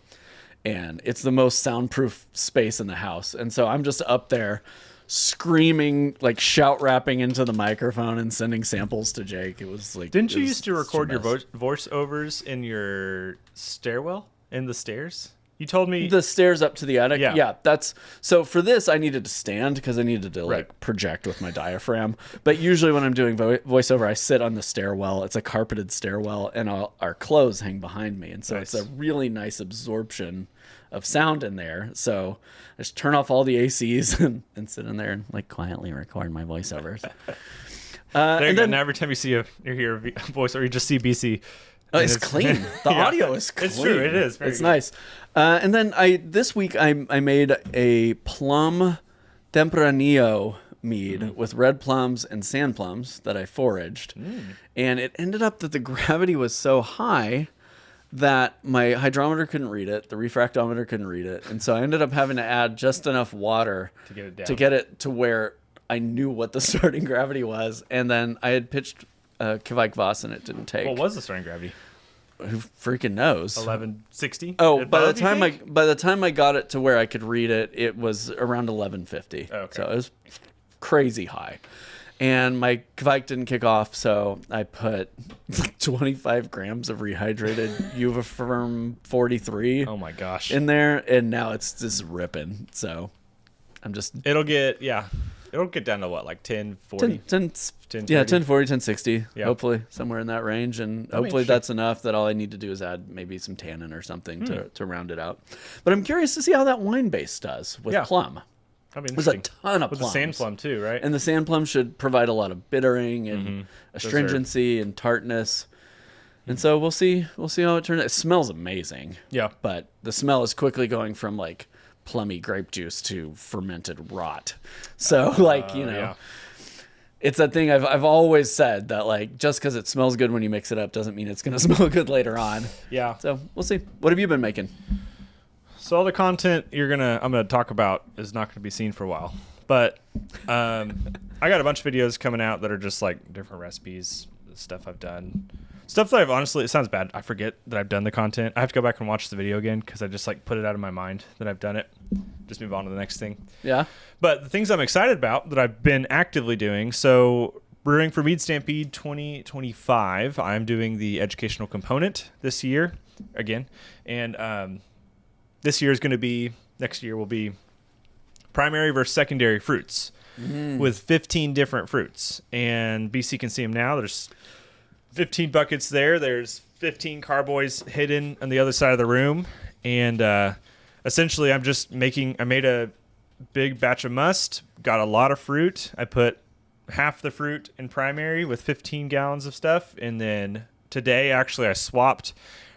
and it's the most soundproof space in the house. And so I'm just up there screaming, like shout rapping into the microphone and sending samples to Jake. It was like, Didn't you used to record your voiceovers in your stairwell, in the stairs? You told me the stairs up to the attic. Yeah. That's so for this I needed to stand because I needed to like project with my diaphragm. But usually when I'm doing voiceover, I sit on the stairwell. It's a carpeted stairwell, and our clothes hang behind me, and so it's a really nice absorption of sound in there. So I just turn off all the ACs and sit in there and like quietly record my voiceovers. There you go. Now every time you hear a voice, or you just see BC. Oh, it's clean. The audio is clean. It's true. It is. Very it's good. nice. And then this week I made a plum tempranillo mead with red plums and sand plums that I foraged. And it ended up that the gravity was so high that my hydrometer couldn't read it, the refractometer couldn't read it, and so I ended up having to add just enough water To get it down. to get it to where I knew what the starting gravity was. And then I had pitched Kveik Voss and it didn't take. What was the starting gravity? who freaking knows? 1160. Oh, by the time I got it to where I could read it, it was around 1150. Okay. So it was crazy high. And my Kvike didn't kick off, so I put like 25 grams of rehydrated Uvafirm 43 Oh my gosh. in there, and now it's just ripping. So I'm just It'll get down to what, like 1040? 1040, 1060, Yeah. hopefully somewhere in that range, and hopefully that's enough that all I need to do is add maybe some tannin or something to round it out. But I'm curious to see how that wine base does with plum. I mean, There's a ton of with plums. the sand plum too, right? And the sand plum should provide a lot of bittering and astringency and tartness. And so we'll see how it turns out. It smells amazing. Yeah. But the smell is quickly going from like plummy grape juice to fermented rot. So yeah. it's that thing I've always said that like just because it smells good when you mix it up doesn't mean it's going to smell good later on. Yeah. So we'll see. What have you been making? So all the content I'm gonna talk about is not gonna be seen for a while, but I got a bunch of videos coming out that are just like different recipes, stuff I've done, stuff that I've honestly, it sounds bad, I forget that I've done the content. I have to go back and watch the video again because I just like put it out of my mind that I've done it. Just move on to the next thing. Yeah. But the things I'm excited about that I've been actively doing, so brewing for Mee Stampede 2025, I'm doing the educational component this year again, and this year is going to be, next year will be primary versus secondary fruits with 15 different fruits. And BC can see them now. There's 15 buckets there. There's 15 carboys hidden on the other side of the room. And essentially, I made a big batch of must, got a lot of fruit. I put half the fruit in primary with 15 gallons of stuff. And then today, actually, I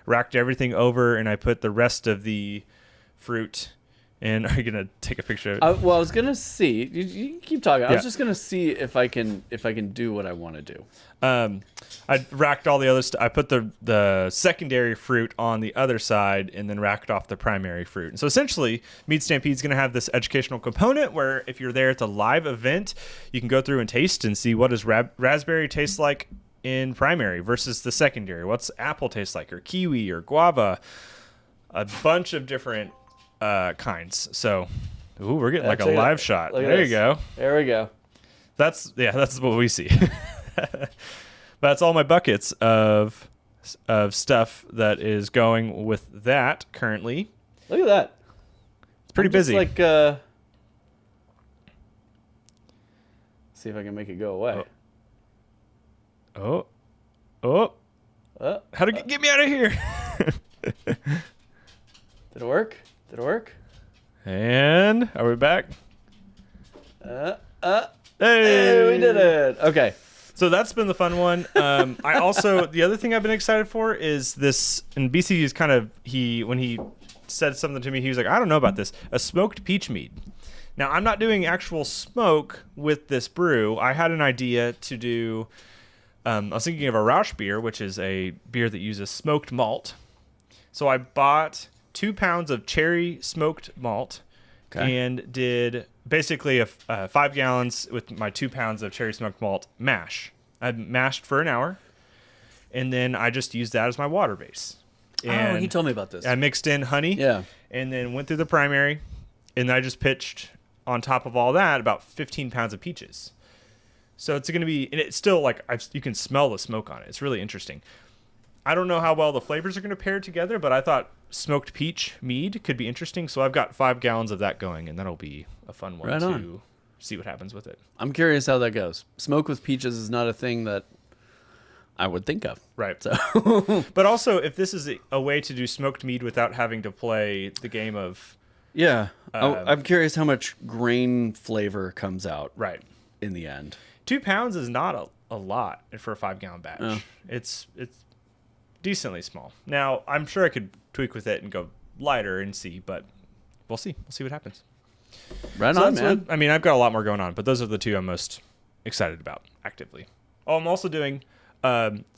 racked everything over, and I put the rest of the fruit. And are you gonna take a picture of it? Well, I was gonna see. You keep talking. I Yeah. was just gonna see if I can do what I want to do. I racked all the other stuff. I put the secondary fruit on the other side, and then racked off the primary fruit. And so essentially, Mee Stampede is going to have this educational component where if you're there at the live event, you can go through and taste and see what does raspberry taste like in primary versus the secondary. What's apple taste like, or kiwi, or guava? A bunch of different kinds. So, we're getting like a live shot. There you go. There we go. That's what we see. That's all my buckets of stuff that is going with that currently. Look at that. It's pretty busy. Like, see if I can make it go away. Oh. How to get me out of here? Did it work? And are we back? Hey, we did it. Okay. So that's been the fun one. I also, the other thing I've been excited for is this, and BC is when he said something to me, he was like, I don't know about this, a smoked peach mead. Now, I'm not doing actual smoke with this brew. I had an idea to do, I was thinking of a Rausch beer, which is a beer that uses smoked malt. So I bought 2 pounds of cherry smoked malt and did basically a 5 gallons with my 2 pounds of cherry smoked malt mash. I mashed for an hour, and then I just used that as my water base. And he told me about this. I mixed in honey, and then went through the primary, and then I just pitched on top of all that about 15 pounds of peaches. So it's going to be, and it's still like, you can smell the smoke on it. It's really interesting. I don't know how well the flavors are going to pair together, but I thought smoked peach mead could be interesting. So I've got 5 gallons of that going, and that'll be a fun one to see what happens with it. I'm curious how that goes. Smoke with peaches is not a thing that I would think of. Right. So, but also, if this is a way to do smoked mead without having to play the game of... Yeah. I'm curious how much grain flavor comes out in the end. 2 pounds is not a lot for a 5-gallon batch. Oh. It's decently small. Now, I'm sure I could tweak with it and go lighter and see, but we'll see. We'll see what happens. Right on, man. I've got a lot more going on, but those are the 2 I'm most excited about actively. Oh, I'm also doing,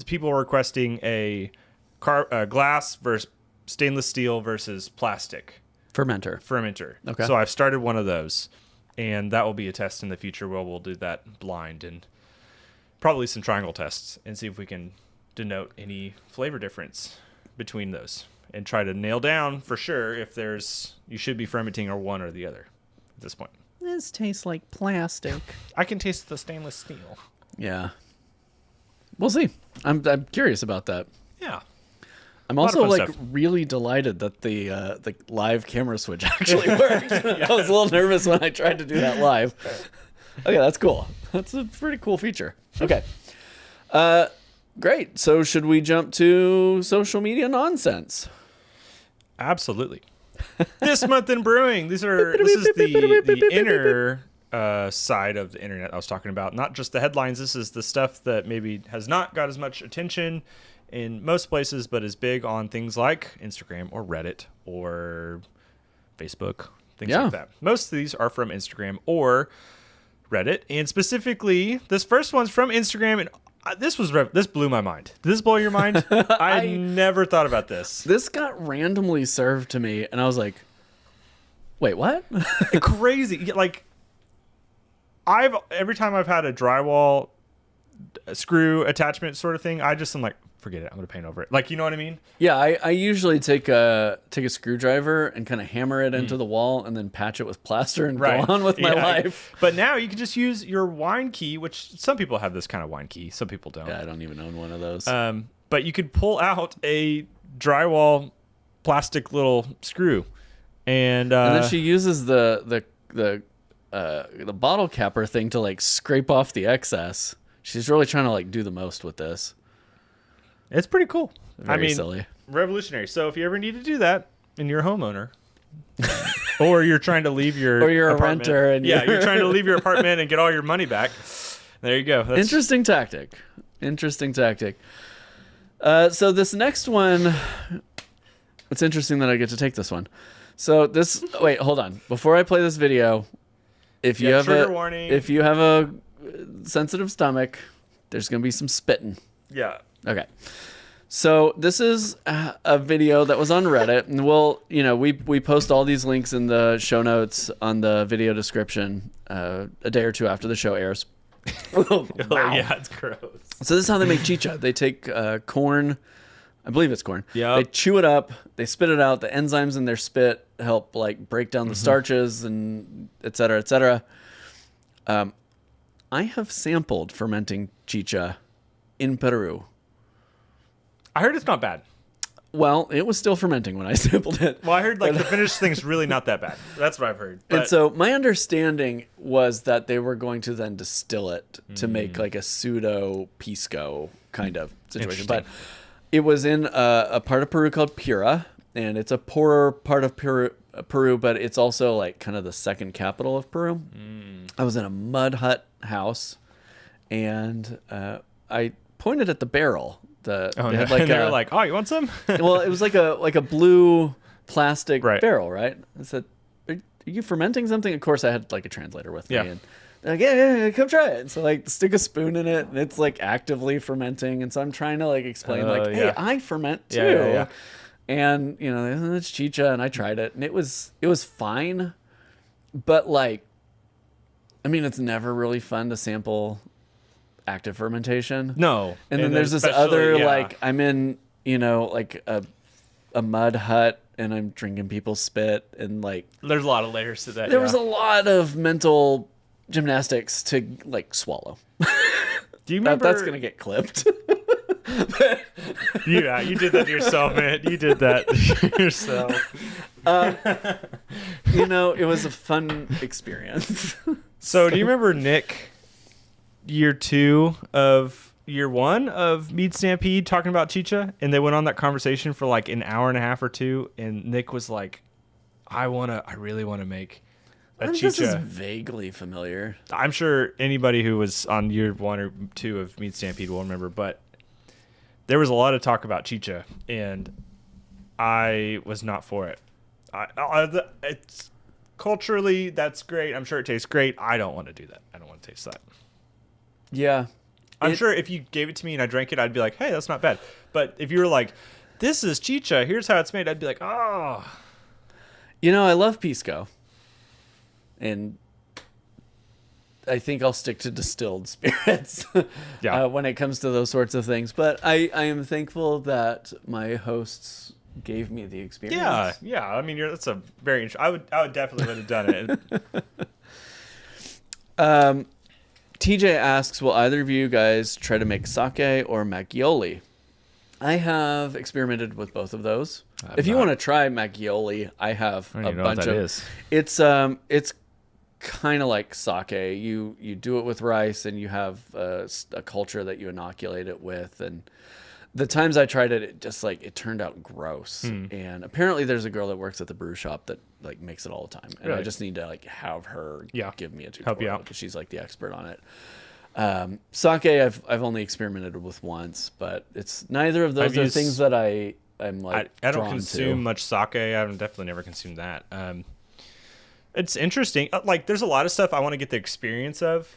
people are requesting a glass versus stainless steel versus plastic. Fermenter. Okay. So I've started one of those, and that will be a test in the future where we'll do that blind and probably some triangle tests and see if we can denote any flavor difference between those and try to nail down for sure if you should be fermenting or one or the other at this point. This tastes like plastic. I can taste the stainless steel. Yeah. We'll see. I'm curious about that. Yeah. I'm also like really delighted that the live camera switch actually worked. I was a little nervous when I tried to do that live. Okay, that's cool. That's a pretty cool feature. Okay. Great. So should we jump to social media nonsense? Absolutely. This month in brewing, this is the inner side of the internet I was talking about. Not just the headlines. This is the stuff that maybe has not got as much attention in most places, but is big on things like Instagram or Reddit or Facebook, things like that. Most of these are from Instagram or Reddit, and specifically, this first one's from Instagram, and this blew my mind. Did this blow your mind? I never thought about this. This got randomly served to me, and I was like, "Wait, what?" Crazy. Like, every time I've had a drywall screw attachment sort of thing, I just am like, forget it. I'm gonna paint over it. Like, you know what I mean? Yeah, I usually take a screwdriver and kind of hammer it into the wall and then patch it with plaster and go on with my life. But now you can just use your wine key, which some people have this kind of wine key, some people don't. Yeah, I don't even own one of those. But you could pull out a drywall plastic little screw, and then she uses the bottle capper thing to like scrape off the excess. She's really trying to like do the most with this. It's pretty cool. Very silly. Revolutionary. So if you ever need to do that and you're a homeowner, or you're trying to leave your or you're apartment, a renter and you're trying to leave your apartment and get all your money back, there you go. Interesting tactic. So this next one, it's interesting that I get to take this one. So wait, hold on. Before I play this video, if you have a sensitive stomach, there's going to be some spitting. Yeah. Okay. So this is a video that was on Reddit, and we post all these links in the show notes on the video description a day or two after the show airs. Wow. Yeah, it's gross. So this is how they make chicha. They take corn, I believe it's corn. Yeah. They chew it up, they spit it out. The enzymes in their spit help like break down the starches and et cetera, et cetera. I have sampled fermenting chicha in Peru. I heard it's not bad. Well, it was still fermenting when I sampled it. Well, I heard like the finished thing's really not that bad. That's what I've heard. But... And so my understanding was that they were going to then distill it to make like a pseudo pisco kind of situation. But it was in a part of Peru called Piura, and it's a poorer part of Peru, but it's also like kind of the second capital of Peru. I was in a mud hut house, and I pointed at the barrel. They were like, "Oh, you want some?" Well, it was like a blue plastic right. barrel, right? I said, "Are you fermenting something?" Of course, I had like a translator with me, and they're like, "Yeah, come try it." And so like stick a spoon in it, and it's like actively fermenting. And so I'm trying to like explain, "Hey, I ferment too." Yeah. And it's chicha, and I tried it, and it was fine, but like, I mean, it's never really fun to sample active fermentation. No. And then there's this other like I'm in, like a mud hut and I'm drinking people's spit, and like there's a lot of layers to that. There was a lot of mental gymnastics to like swallow. Do you remember that's gonna get clipped? Yeah, you did that to yourself, man. You did that to yourself. It was a fun experience. So do you remember Nick year 2 of year 1 of Mee Stampede talking about chicha, and they went on that conversation for like an hour and a half or two, and Nick was like, I really want to make a chicha. This is vaguely familiar. I'm sure anybody who was on year 1 or 2 of Mee Stampede will remember, but there was a lot of talk about chicha, and I was not for it. It's culturally, that's great. I'm sure it tastes great. I don't want to do that. I don't want to taste that. Yeah. I'm sure if you gave it to me and I drank it, I'd be like, hey, that's not bad. But if you were like, this is chicha, here's how it's made, I'd be like, oh. I love pisco. And I think I'll stick to distilled spirits Yeah. when it comes to those sorts of things. But I am thankful that my hosts gave me the experience. Yeah. I mean, that's a very. I would definitely would have done it. TJ asks, will either of you guys try to make sake or macchioli? I have experimented with both of those. If you want to try macchioli, I have I don't a even know what bunch that of. is. It's kind of like sake. You do it with rice, and you have a culture that you inoculate it with. And the times I tried it, it turned out gross. And apparently, there's a girl that works at the brew shop that like makes it all the time, and I just need to like have her give me a tutorial, help you out, because she's like the expert on it. Sake I've only experimented with once, but it's neither of those are things that I'm like I don't drawn consume to. much sake. I've definitely never consumed that. It's interesting. Like, there's a lot of stuff I want to get the experience of,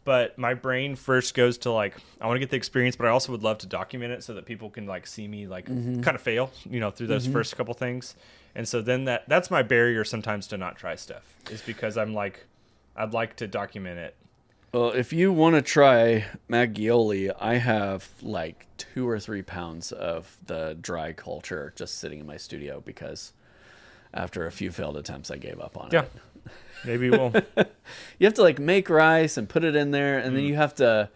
but my brain first goes to like, I want to get the experience, but I also would love to document it so that people can like see me like kind of fail, through those first couple things. And so then that's my barrier sometimes to not try stuff, is because I'm like, I'd like to document it. Well, if you want to try Maggioli, I have like 2 or 3 pounds of the dry culture just sitting in my studio because after a few failed attempts, I gave up on it. Maybe we'll. You have to like make rice and put it in there, and then you have to.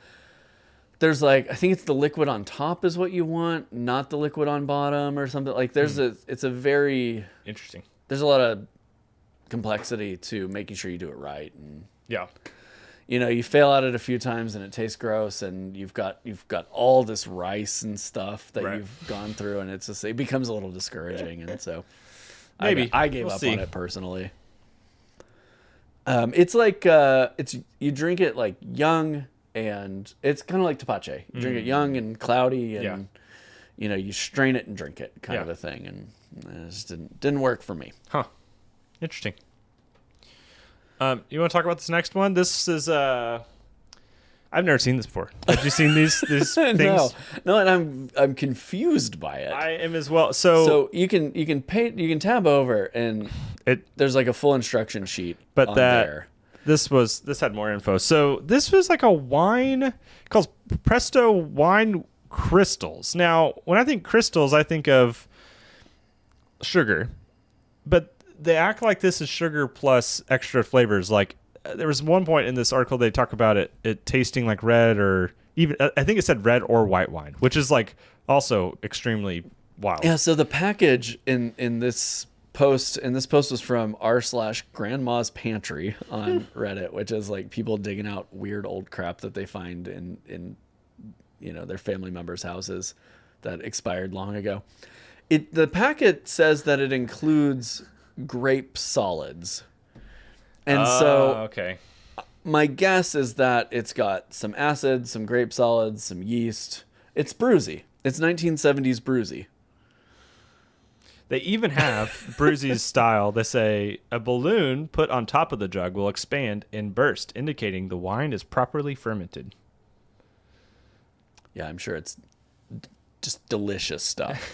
There's like, I think it's the liquid on top is what you want, not the liquid on bottom or something. Like it's a very Interesting. There's a lot of complexity to making sure you do it right, and you fail at it a few times and it tastes gross, and you've got all this rice and stuff that you've gone through, and it becomes a little discouraging, and so maybe I gave up on it personally. It's like you drink it like young, and it's kind of like tepache. You drink it young and cloudy, and you strain it and drink it, kind of a thing, and it just didn't work for me. Huh. Interesting. You want to talk about this next one? This is I've never seen this before. Have you seen these things? No, and I'm confused by it. I am as well. So you can tab over, and there's like a full instruction sheet. But on there. This had more info. So this was like a wine called Presto Wine Crystals. Now, when I think crystals, I think of sugar, but they act like this is sugar plus extra flavors. Like, there was one point in this article they talk about it tasting like red, or even I think it said red or white wine, which is like also extremely wild. Yeah. So the package in this post was from r/grandma's pantry on Reddit, which is like people digging out weird old crap that they find in their family members' houses that expired long ago. The packet says that it includes grape solids, and okay. My guess is that it's got some acid, some grape solids, some yeast. It's brewsy. It's 1970s brewsy. They even have Brewsy's style. They say a balloon put on top of the jug will expand and burst, indicating the wine is properly fermented. Yeah, I'm sure it's just delicious stuff.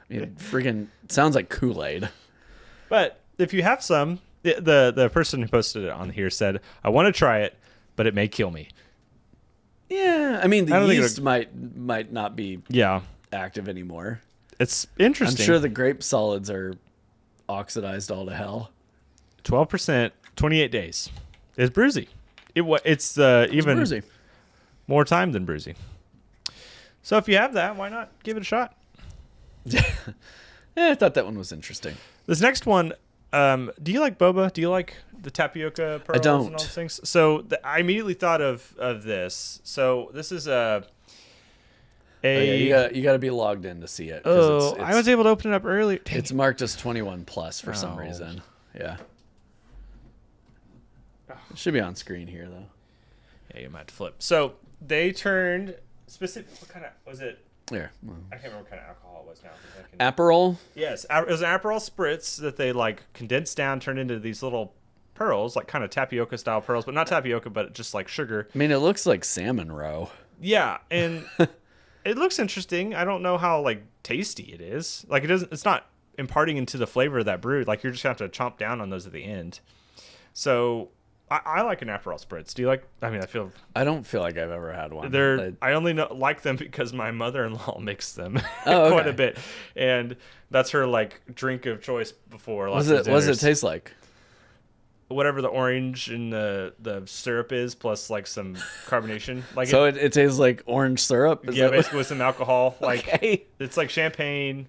I mean, it friggin' sounds like Kool-Aid. But if you have some, the person who posted it on here said, I want to try it, but it may kill me. Yeah, I mean, the yeast might not be active anymore. It's interesting. I'm sure the grape solids are oxidized all to hell. 12%, 28 days. It's brewsy. It's even brewsy. More time than brewsy. So if you have that, why not give it a shot? I thought that one was interesting. This next one, do you like boba? Do you like the tapioca pearls I don't. and all those things? So I immediately thought of this. So this is you got to be logged in to see it. I was able to open it up earlier. It's marked as 21 plus for some reason. Yeah. It should be on screen here though. Yeah, you might have to flip. So they turned specific. What kind of was it? Here. I can't remember what kind of alcohol it was now. Aperol? Yes, it was an Aperol spritz that they like condensed down, turned into these little pearls, like kind of tapioca style pearls, but not tapioca, but just like sugar. I mean, it looks like salmon roe. Yeah, and it looks interesting. I don't know how like tasty it is. Like it's not imparting into the flavor of that brew. Like you're just gonna have to chomp down on those at the end. So I like an Aperol spritz. Do you like? I mean, I don't feel like I've ever had one. I only like them because my mother-in-law makes them Oh, quite okay. a bit, and that's her like drink of choice before. What does it taste like? Whatever the orange and the syrup is, plus like some carbonation. Like so it tastes like orange syrup. Is yeah, that basically with some alcohol. Like okay. it's like champagne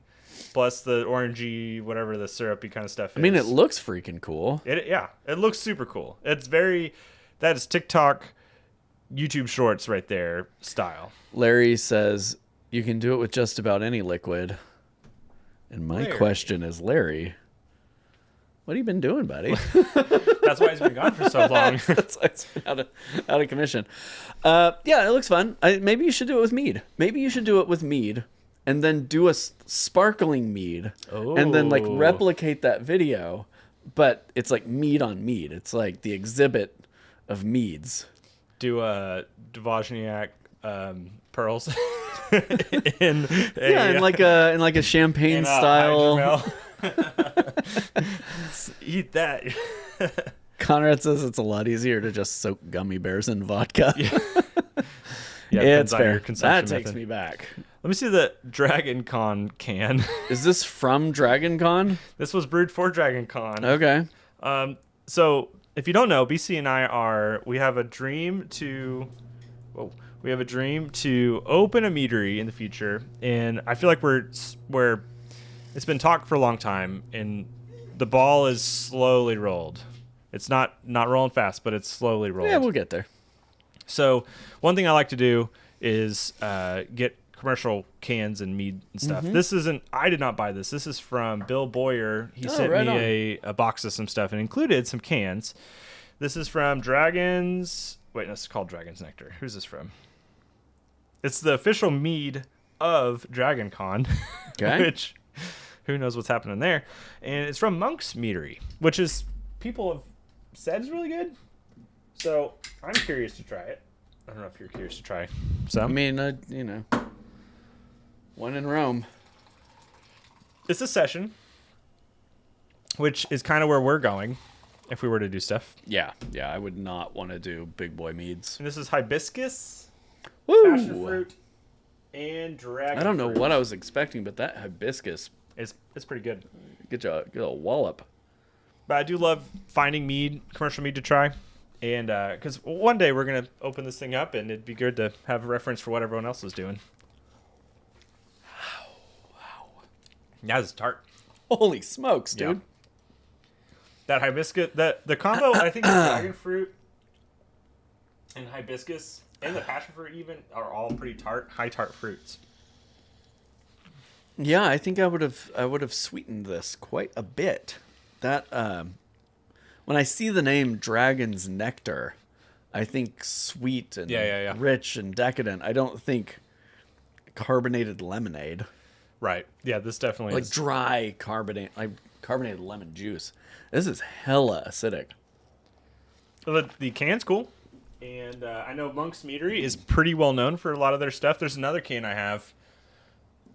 plus the orangey, whatever the syrupy kind of stuff is. I mean, it looks freaking cool. It looks super cool. That is TikTok, YouTube Shorts right there style. Larry says you can do it with just about any liquid. And my question is, Larry, what have you been doing, buddy? That's why he's been gone for so long. That's why it's been out of commission. Yeah, it looks fun. Maybe you should do it with mead. And then do a sparkling mead. Oh. And then like replicate that video. But it's like mead on mead. It's like the exhibit of meads. Do Dvořák pearls in like a champagne style. Eat that. Conrad says it's a lot easier to just soak gummy bears in vodka. Yeah, it's fair. That takes me back. Let me see the Dragon Con can. Is this from Dragon Con? This was brewed for Dragon Con. Okay. So if you don't know, BC and I we have a dream to open a meadery in the future, and I feel like it's been talked for a long time, and the ball is slowly rolled. It's not rolling fast, but it's slowly rolled. Yeah, we'll get there. So one thing I like to do is get commercial cans and mead and stuff. Mm-hmm. I did not buy this. This is from Bill Boyer. He sent me a box of some stuff and included some cans. This is from Dragon's... Wait, no, this is called Dragon's Nectar. Who's this from? It's the official mead of Dragon Con. Okay. Which, who knows what's happening there. And it's from Monk's Meadery, which is, people have said is really good. So I'm curious to try it. I don't know if you're curious to try some. I mean, one in Rome. It's a session, which is kind of where we're going if we were to do stuff. Yeah, I would not want to do big boy meads. And this is hibiscus, Woo! passion fruit, and dragon I don't know fruit. what I was expecting, but that hibiscus, It's pretty good. get a wallop. But I do love finding commercial mead to try. And because one day we're going to open this thing up, and it'd be good to have a reference for what everyone else is doing. Wow. Yeah, it's tart. Holy smokes, dude. Yeah. That hibiscus, the combo, I think the dragon fruit and hibiscus and the passion fruit even are all pretty high tart fruits. Yeah, I think I would have sweetened this quite a bit. That when I see the name Dragon's Nectar, I think sweet and rich and decadent. I don't think carbonated lemonade. Right. Yeah, this definitely like is. Dry carbonated lemon juice. This is hella acidic. The can's cool. And I know Monk's Meadery is pretty well known for a lot of their stuff. There's another can I have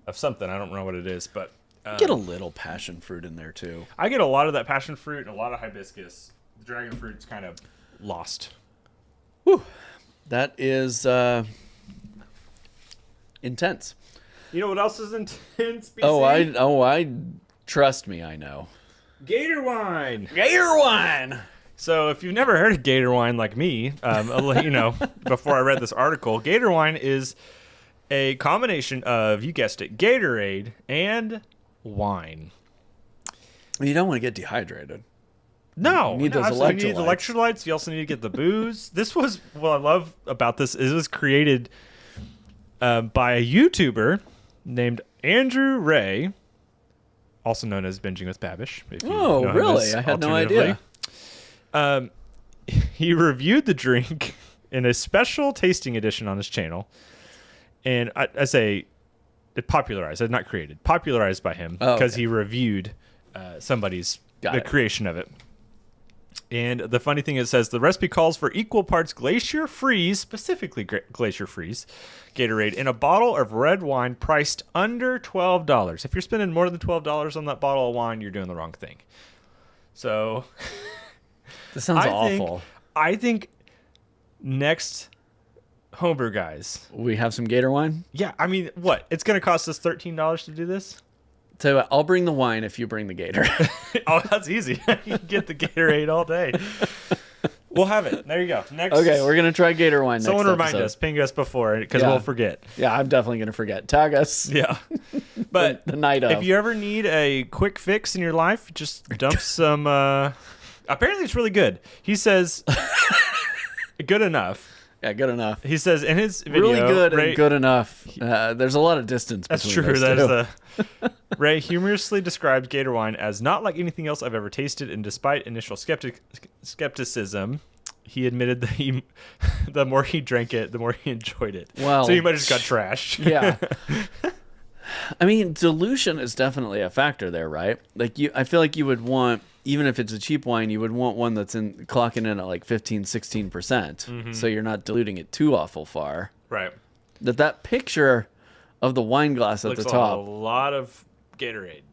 of something. I don't know what it is, but... get a little passion fruit in there, too. I get a lot of that passion fruit and a lot of hibiscus. The dragon fruit's kind of lost. Whew. That is intense. You know what else is intense, BC? I trust me, I know. Gator Wine! Gator Wine! So if you've never heard of Gator Wine like me, I'll let you know before I read this article. Gator Wine is a combination of, you guessed it, Gatorade and wine. You don't want to get dehydrated. No. You need those absolutely. electrolytes. You need the electrolytes. You also need to get the booze. This was, what I love about this is it was created by a YouTuber named Andrew Ray, also known as Binging with Babish. Oh, really? I had no idea. He reviewed the drink in a special tasting edition on his channel. And I say it popularized, not created, popularized by him because he reviewed the creation of it. And the funny thing is, it says the recipe calls for equal parts Glacier Freeze, specifically Glacier Freeze, Gatorade, in a bottle of red wine priced under $12. If you're spending more than $12 on that bottle of wine, you're doing the wrong thing. So this sounds awful. I think next Homebrew Guys. We have some Gator wine. Yeah, I mean, what? It's going to cost us $13 to do this? Tell you what, I'll bring the wine if you bring the Gator. Oh, that's easy. You can get the Gatorade all day. We'll have it. There you go. Next. Okay, we're going to try Gator wine Someone next remind episode. us, ping us before, because Yeah. we'll forget. Yeah, I'm definitely going to forget. Tag us. Yeah. But the night of. if you ever need a quick fix in your life, just dump some. Apparently, it's really good. He says, good enough. Yeah, good enough. He says in his video, Really good Ray, and good enough. There's a lot of distance That's between true. those two. Ray humorously described Gator wine as not like anything else I've ever tasted, and despite initial skepticism, he admitted that the more he drank it, the more he enjoyed it. Well, so he might have just got trashed. Yeah. I mean, dilution is definitely a factor there, right? Like I feel like you would want, even if it's a cheap wine, you would want one that's clocking in at like 15, 16%. Mm-hmm. So you're not diluting it too awful far. Right. That picture of the wine glass at Looks the like top. a lot of Gatorade.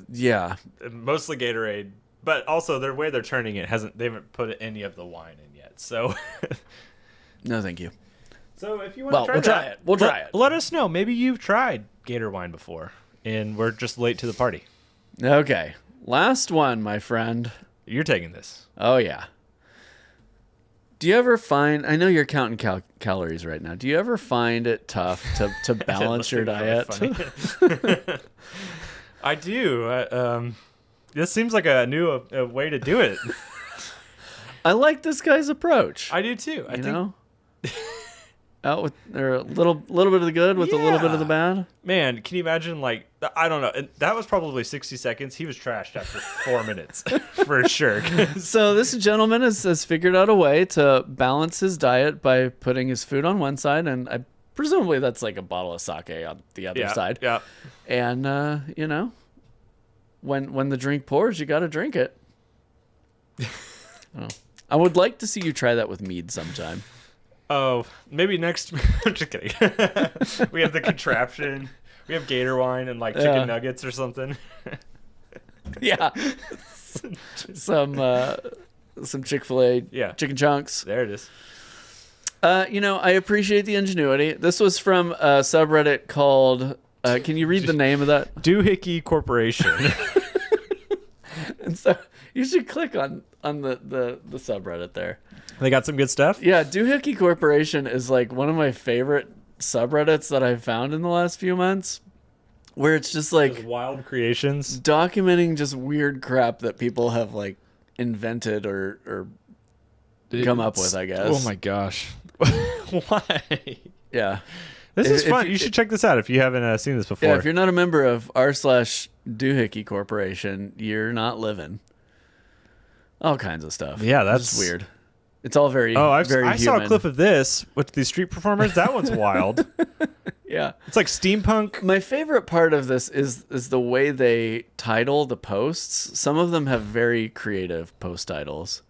Yeah. Mostly Gatorade, but also the way they're turning it they haven't put any of the wine in yet. So No, thank you. So if you want to try we'll that, try it. We'll try it. Let us know. Maybe you've tried Gator wine before, and we're just late to the party. Okay. Last one, my friend. You're taking this. Oh, yeah. Do you ever find, I know you're counting calories right now. Do you ever find it tough to balance your diet? I do. This seems like a new way to do it. I like this guy's approach. I do too. I think know? Out with a little bit of the good with a little bit of the bad. Man, can you imagine? Like, I don't know. That was probably 60 seconds. He was trashed after 4 minutes for sure. So this gentleman has figured out a way to balance his diet by putting his food on one side, and presumably that's like a bottle of sake on the other side. Yeah. And when the drink pours, you got to drink it. Oh. I would like to see you try that with mead sometime. Oh, maybe next. I'm just kidding. We have the contraption. We have Gator wine and like chicken nuggets or something. Yeah. Some Chick-fil-A chicken chunks. There it is. I appreciate the ingenuity. This was from a subreddit called, can you read the name of that? Doohickey Corporation. And so you should click on the subreddit there. They got some good stuff? Yeah, Doohickey Corporation is like one of my favorite subreddits that I've found in the last few months, where it's just like Those wild creations. documenting just weird crap that people have like invented or come up with, I guess. Oh my gosh. Why? Yeah. This is If fun. You should check this out if you haven't seen this before. Yeah, if you're not a member of r/Doohickey Corporation, you're not living. All kinds of stuff. Yeah, that's just weird. It's all very very I saw a human. clip of this with these street performers. That one's wild. Yeah. It's like steampunk. My favorite part of this is the way they title the posts. Some of them have very creative post titles.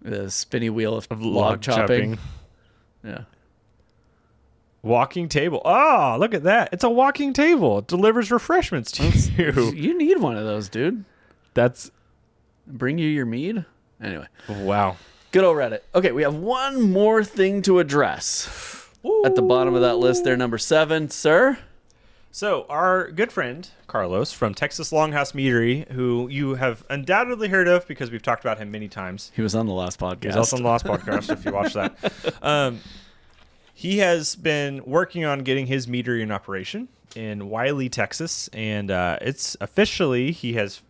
The spinny wheel of log chopping. Yeah. Walking table. Oh, look at that. It's a walking table. It delivers refreshments to you. You need one of those, dude. That's Bring you your mead? Anyway. wow. Good old Reddit. Okay, we have one more thing to address. At the bottom of that list there, number 7, sir. So our good friend Carlos from Texas Longhouse Meadery, who you have undoubtedly heard of because we've talked about him many times. He was on the last podcast. He's also on the last podcast if you watch that. He has been working on getting his meadery in operation in Wiley, Texas, and it's officially he has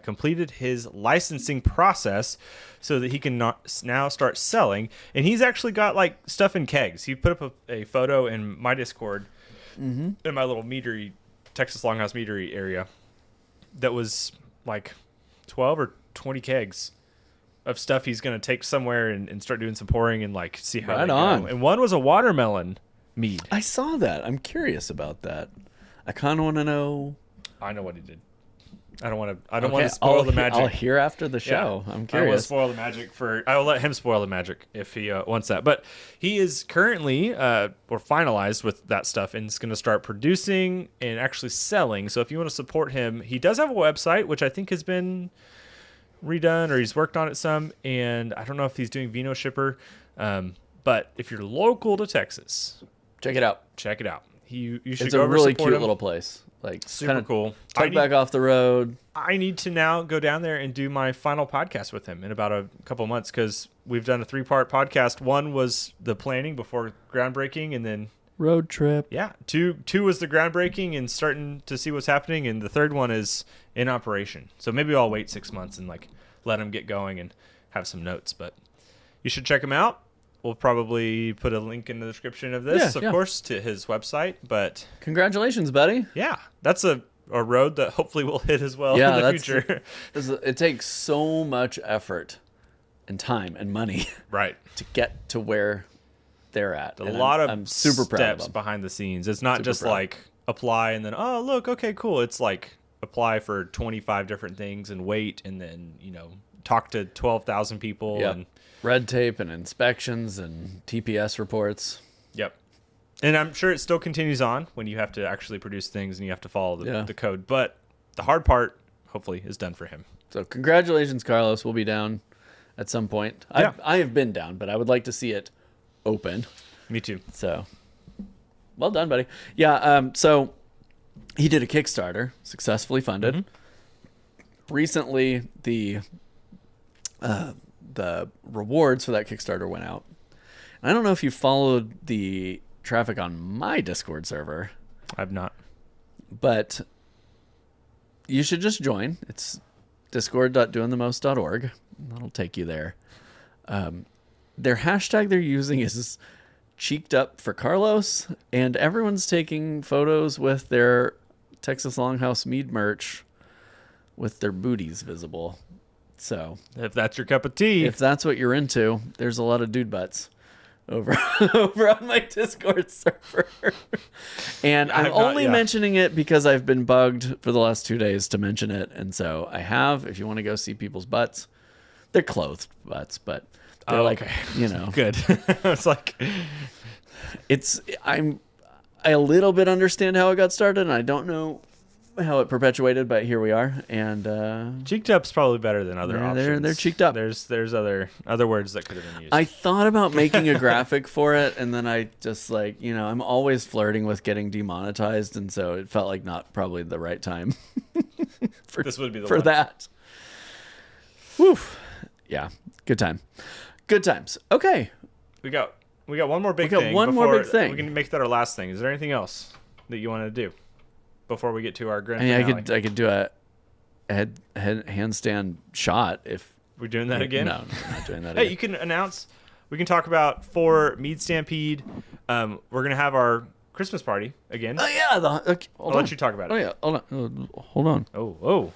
completed his licensing process so that he can now start selling. And he's actually got like stuff in kegs. He put up a photo in my Discord in my little meadery, Texas Longhouse Meadery area that was like 12 or 20 kegs of stuff he's going to take somewhere and start doing some pouring and like see how they go. And one was a watermelon mead. I saw that. I'm curious about that. I kind of want to know. I know what he did. I don't want to spoil the magic. I'll hear after the show. I'm I will curious. spoil the magic I will let him spoil the magic if he wants that. But he is currently or finalized with that stuff and is going to start producing and actually selling. So if you want to support him, he does have a website, which I think has been redone, or he's worked on it some, and I don't know if he's doing Vino Shipper. But if you're local to Texas, check it out. Check it out. You should It's go a over really support cute him. little place. Like Super cool. Tuck back off the road. I need to now go down there and do my final podcast with him in about a couple of months, because we've done a 3-part podcast. One was the planning before groundbreaking, and then Road trip. yeah, two was the groundbreaking and starting to see what's happening, and the third one is in operation. So maybe I'll wait 6 months and like let him get going and have some notes. But you should check him out. We'll probably put a link in the description of this, of course, to his website. But congratulations, buddy. yeah, that's a road that hopefully we'll hit as well in the future. It takes so much effort and time and money Right. to get to where they're at. A lot of I'm super proud of steps them. behind the scenes. It's not Super just proud. like apply and then, oh, look, okay, cool. It's like apply for 25 different things and wait, and then, talk to 12,000 people. Yep. And Red tape and inspections and TPS reports. yep. And I'm sure it still continues on when you have to actually produce things and you have to follow the code. But the hard part, hopefully, is done for him. So congratulations, Carlos. We'll be down at some point. Yeah. I have been down, but I would like to see it open. Me too. So well done, buddy. Yeah. So he did a Kickstarter, successfully funded. Mm-hmm. Recently, the rewards for that Kickstarter went out. And I don't know if you followed the traffic on my Discord server, I've not. but you should just join. It's discord.doingthemost.org. That'll take you there. Their hashtag they're using is cheeked up for Carlos, and everyone's taking photos with their Texas Longhouse mead merch with their booties visible. So If that's your cup of tea. if that's what you're into, there's a lot of dude butts over on my Discord server. And I'm only mentioning it because I've been bugged for the last 2 days to mention it. And so I have, if you want to go see people's butts, they're clothed butts, but they're Good. It's like, I a little bit understand how it got started, and I don't know how it perpetuated, but here we are. And cheeked up's probably better than other options. they're cheeked up. There's other words that could have been used. I thought about making a graphic for it, and then I just I'm always flirting with getting demonetized, and so it felt like not probably the right time This would be the for one. that. Woo. Yeah. Good time. Good times. Okay. We got one more big We got thing. one more before big thing. We can make that our last thing. Is there anything else that you want to do before we get to our grand I mean, finale? I could do a handstand shot if We're doing that again? No, I'm not doing that Hey, again. you can announce. We can talk about for Mee Stampede. We're gonna have our Christmas party again. Oh yeah, I'll let you talk about it. Oh yeah, hold on. Oh.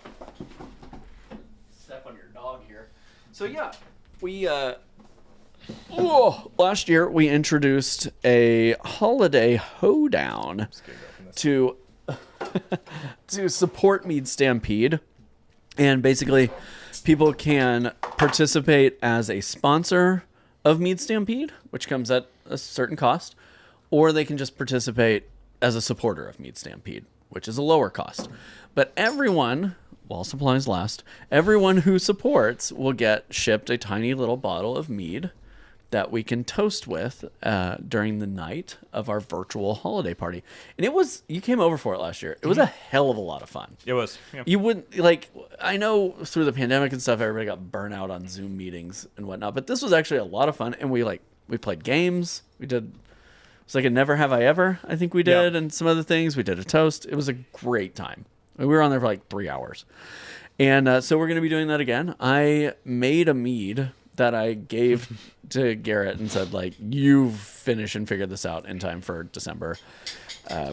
Step on your dog here. So yeah, we last year we introduced a holiday hoedown to support Mee Stampede, and basically people can participate as a sponsor of Mee Stampede, which comes at a certain cost, or they can just participate as a supporter of Mee Stampede, which is a lower cost. But everyone, while supplies last, everyone who supports will get shipped a tiny little bottle of mead that we can toast with during the night of our virtual holiday party. And you came over for it last year. It was a hell of a lot of fun. It was. Yeah. You wouldn't, I know through the pandemic and stuff, everybody got burnt out on Zoom meetings and whatnot, but this was actually a lot of fun. And we played games. It's like a Never Have I Ever, I think we did, and some other things. We did a toast. It was a great time. We were on there for 3 hours. And so we're going to be doing that again. I made a mead that I gave to Garrett and said, you finish and figure this out in time for December,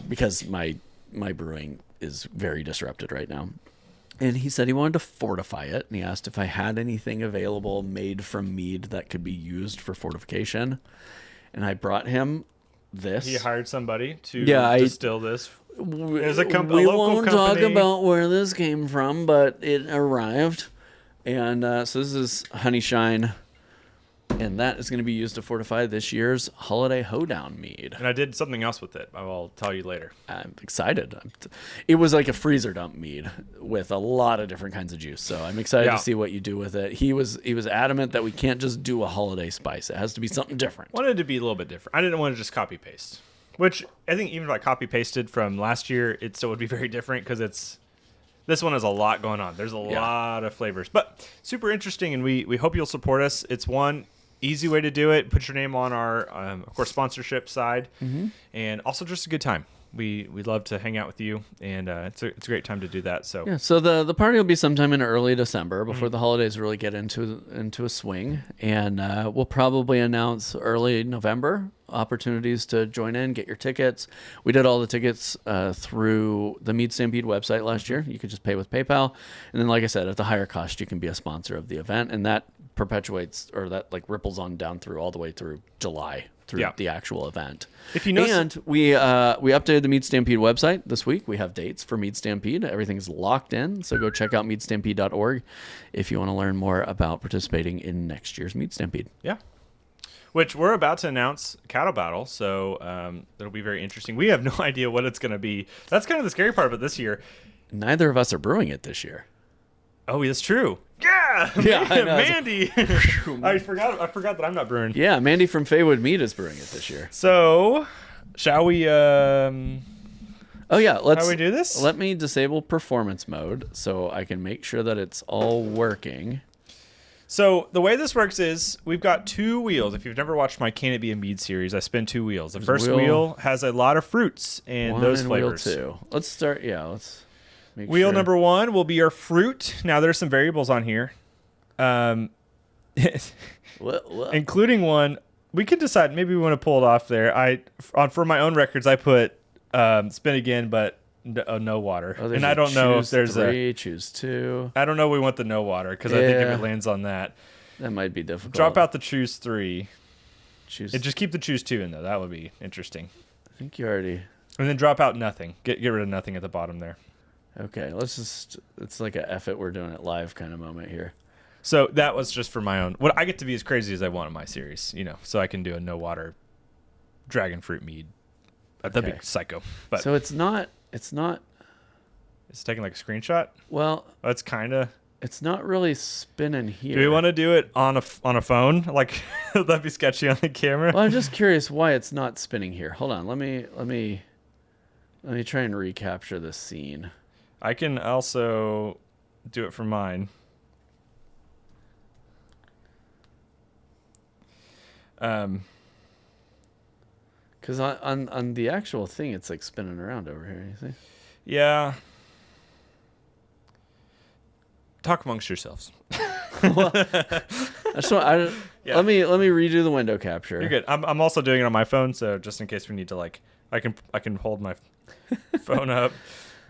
because my brewing is very disrupted right now. And he said he wanted to fortify it, and he asked if I had anything available made from mead that could be used for fortification. And I brought him this. He hired somebody to distill this. There's a we local won't talk company. about where this came from, but it arrived. And so this is Honey Shine And that is going to be used to fortify this year's Holiday Hoedown mead. And I did something else with it. I will tell you later. I'm excited. It was like a freezer dump mead with a lot of different kinds of juice. So I'm excited to see what you do with it. He was adamant that we can't just do a holiday spice. It has to be something different. Wanted it to be a little bit different. I didn't want to just copy paste, which I think even if I copy pasted from last year, it still would be very different because this one has a lot going on. There's a lot of flavors, but super interesting. And we hope you'll support us. It's one easy way to do it. Put your name on our, of course, sponsorship side, and also just a good time. We love to hang out with you, and it's a great time to do that. So so the party will be sometime in early December before the holidays really get into a swing, and we'll probably announce early November opportunities to join in, get your tickets. We did all the tickets through the Mee Stampede website last year. You could just pay with PayPal, and then like I said, at the higher cost, you can be a sponsor of the event, and that perpetuates, or that like ripples on down through all the way through July through the actual event. If you know, and we updated the Mee Stampede website this week. We have dates for Mee Stampede. Everything's locked in, so go check out meadstampede.org if you want to learn more about participating in next year's Mee Stampede. Yeah, which we're about to announce Cattle Battle, so it'll be very interesting. We have no idea what it's going to be. That's kind of the scary part of it this year. Neither of us are brewing it this year. Oh, that's true. Yeah, Mandy. I forgot that I'm not brewing. Yeah, Mandy from Faywood Mead is brewing it this year. So, shall we? Oh yeah, let's. How we do this? Let me disable performance mode so I can make sure that it's all working. So the way this works is we've got two wheels. If you've never watched my Can It Be a Mead series, I spin two wheels. The first wheel has a lot of fruits and those flavors. Wheel 2. Let's start. Yeah, let's. Wheel number 1 will be our fruit. Now there's some variables on here, including one. We can decide. Maybe we want to pull it off there. For my own records, I put spin again, but no water. And I don't know if there's choose 2. I don't know. We want the no water because I think if it lands on that might be difficult. Drop out the choose 3. And just keep the choose 2 in though. That would be interesting. I think you already. And then drop out nothing. Get rid of nothing at the bottom there. Okay, it's like a F it, we're doing it live kind of moment here. So that was just for my own. What I get to be as crazy as I want in my series, so I can do a no water dragon fruit mead. That'd be psycho. But so it's not. It's taking like a screenshot. Well, that's kind of. It's not really spinning here. Do we want to do it on a phone? Like that'd be sketchy on the camera. Well, I'm just curious why it's not spinning here. Hold on. Let me try and recapture this scene. I can also do it for mine. Because on the actual thing, it's like spinning around over here. You see? Yeah. Talk amongst yourselves. Well, let me redo the window capture. You're good. I'm also doing it on my phone, so just in case we need to I can hold my phone up.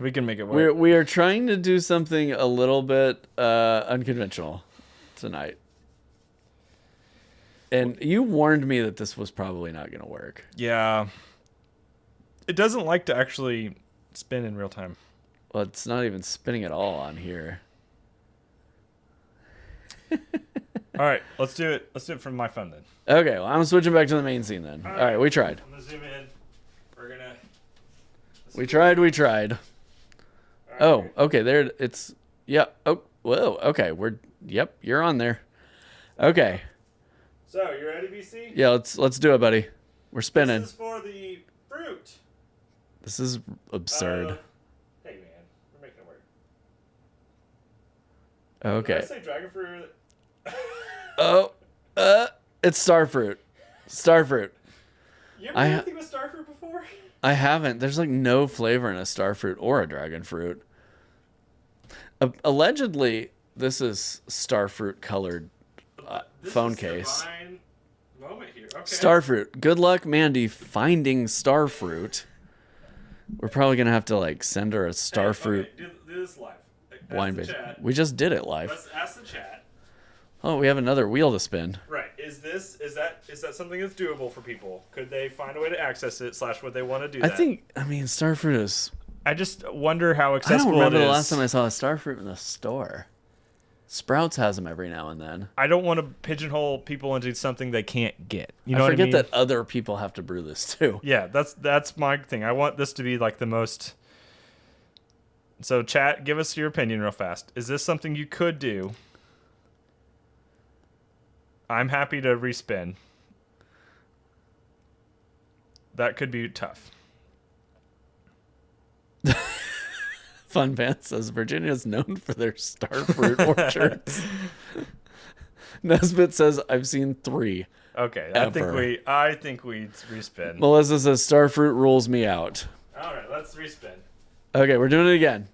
We can make it work. We are trying to do something a little bit unconventional tonight. And you warned me that this was probably not going to work. Yeah. It doesn't like to actually spin in real time. Well, it's not even spinning at all on here. All right, let's do it. Let's do it from my phone then. Okay, well, I'm switching back to the main scene then. All right, we tried. I'm going to zoom in. We're going to... We tried. Oh, okay, there it's... Yeah, oh, whoa, okay, you're on there. Okay. So, you ready, BC? Yeah, let's do it, buddy. We're spinning. This is for the fruit. This is absurd. Hey, man, we're making it work. Okay. Did I say dragon fruit? It's starfruit. Starfruit. You ever had anything with starfruit before? I haven't. There's like no flavor in a starfruit or a dragon fruit. Allegedly, this is starfruit colored phone case. Moment here. Okay. Starfruit. Good luck, Mandy, finding starfruit. We're probably gonna have to send her a starfruit do this live. wine base. We just did it live. Let's ask the chat. Oh, we have another wheel to spin. Right. Is that something that's doable for people? Could they find a way to access it? / would they want to do that? I mean, starfruit is. I just wonder how accessible it is. I don't remember the last time I saw a starfruit in the store. Sprouts has them every now and then. I don't want to pigeonhole people into something they can't get. You know I what I forget mean? that other people have to brew this too. Yeah, that's my thing. I want this to be like the most. So, chat, give us your opinion real fast. Is this something you could do? I'm happy to respin. That could be tough. Fun Pants says Virginia is known for their starfruit orchards. Nesbitt says I've seen 3. Okay, Ever. I think we respin. Melissa says starfruit rules me out. All right, let's respin. Okay, we're doing it again.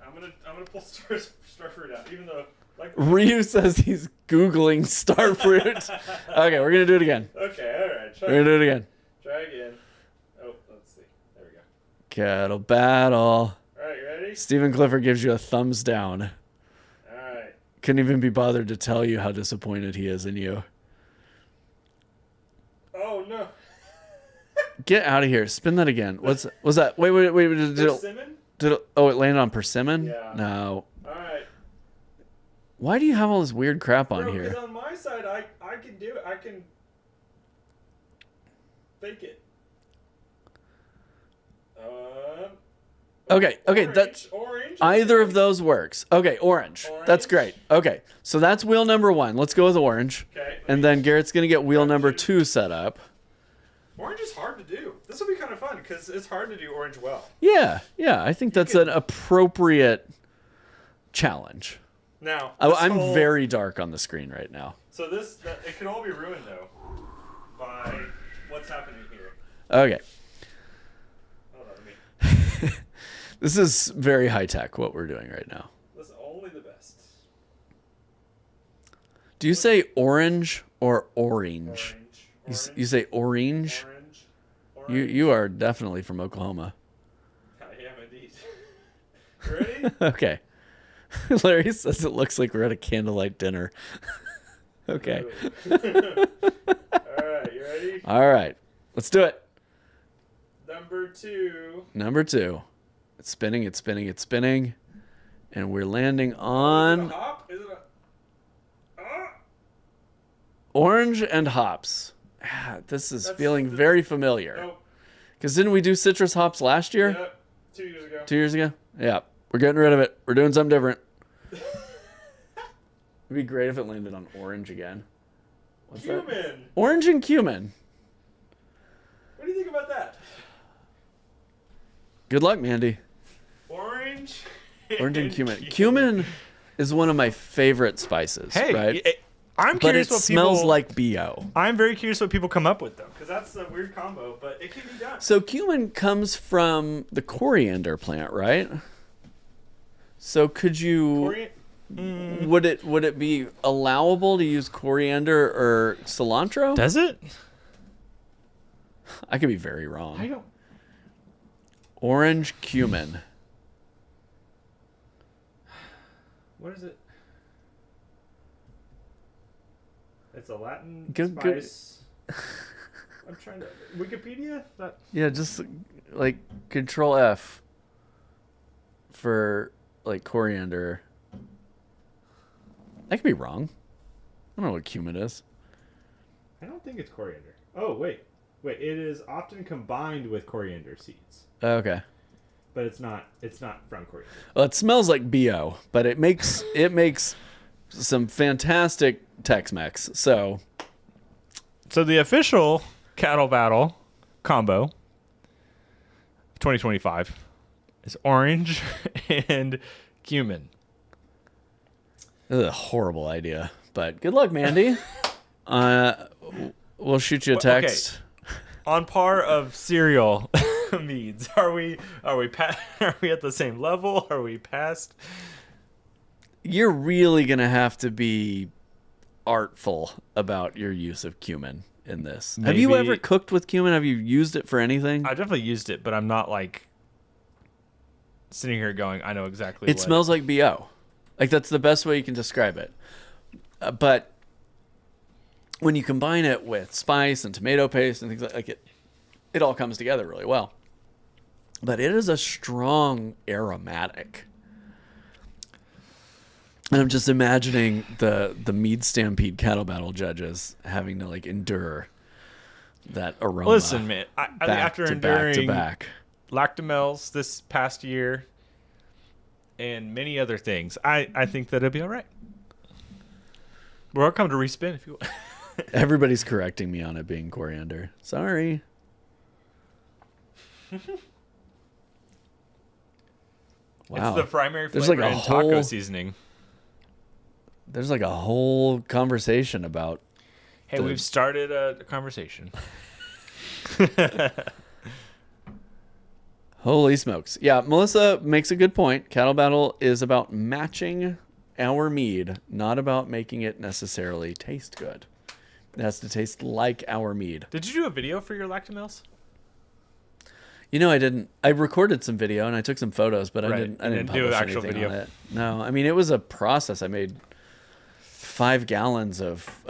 I'm gonna pull starfruit out, even though like. Ryu says he's Googling starfruit. Okay, we're going to do it again. Okay, all right. We're going to do it again. Try again. Oh, let's see. There we go. Kettle battle. All right, you ready? Stephen Clifford gives you a thumbs down. All right. Couldn't even be bothered to tell you how disappointed he is in you. Oh no. Get out of here. Spin that again. Was that? Wait. Persimmon? Oh, it landed on persimmon? Yeah. No. All right. Why do you have all this weird crap on Bro, here? because on my side, I can do it. I can fake it. Okay, Orange, that's orange. either of those works. Okay, orange. That's Orange. great. Okay, so that's wheel number 1. Let's go with orange. Okay. And then Garrett's going to get wheel number 2 set up. Orange is hard to do. This will be kind of fun because it's hard to do orange well. Yeah, I think that's an appropriate challenge. Now, I'm very dark on the screen right now. So it could all be ruined though by what's happening here. Okay. Hold on, let me. This is very high tech what we're doing right now. This is only the best. Do you say orange or orange? Orange. You say orange? Orange. You are definitely from Oklahoma. I am indeed. You ready? Okay. Larry says it looks like we're at a candlelight dinner. Okay. All right, you ready? All right. Let's do it. Number 2. It's spinning, it's spinning, it's spinning. And we're landing Is it a on hop? Is it a... orange and hops. This is feeling very familiar. Nope. Because didn't we do citrus hops last year? Yep. 2 years ago. 2 years ago? Yeah. We're getting rid of it. We're doing something different. It'd be great if it landed on orange again. What's that? Cumin. Orange and cumin. What do you think about that? Good luck, Mandy. Orange and cumin. Cumin is one of my favorite spices, Hey, right? I'm But curious it what smells people... like BO. I'm very curious what people come up with, though, because that's a weird combo, but it can be done. So cumin comes from the coriander plant, right? So could you... Would it be allowable to use coriander or cilantro? Does it? I could be very wrong. I don't... Orange cumin. What is it? It's a Latin Good- spice. I'm trying to... Wikipedia? That... Yeah, just like Control F for like coriander. I could be wrong. I don't know what cumin is. I don't think it's coriander. Oh, wait. It is often combined with coriander seeds. Okay. But it's not from coriander. Well, it smells like BO, but it makes some fantastic Tex-Mex. So the official cattle battle combo 2025 is orange and cumin. this is a horrible idea, but good luck, Mandy. We'll shoot you a text. Okay. On par of cereal meads. Are we at the same level? Are we past? You're really gonna have to be artful about your use of cumin in this. Have you Maybe- ever cooked with cumin? Have you used it for anything? I definitely used it, but I'm not like sitting here going, I know exactly It smells like BO. Like that's the best way you can describe it. But when you combine it with spice and tomato paste and things like it, it all comes together really well. But it is a strong aromatic. And I'm just imagining the Mee Stampede cattle battle judges having to like endure that aroma. Listen, man, I think after enduring back. Lactimels this past year and many other things, I think that it'll be all right. We're welcome to respin if you want. Everybody's correcting me on it being coriander. Sorry. Wow. It's the primary flavor in taco seasoning. There's like a whole conversation about... Hey, we've started a conversation. Holy smokes. Yeah, Melissa makes a good point. Cattle Battle is about matching our mead, not about making it necessarily taste good. It has to taste like our mead. Did you do a video for your Lactimels? You know, I didn't. I recorded some video and I took some photos, but Right. I didn't do publish actual anything video. on it. No, I mean, it was a process. I made 5 gallons of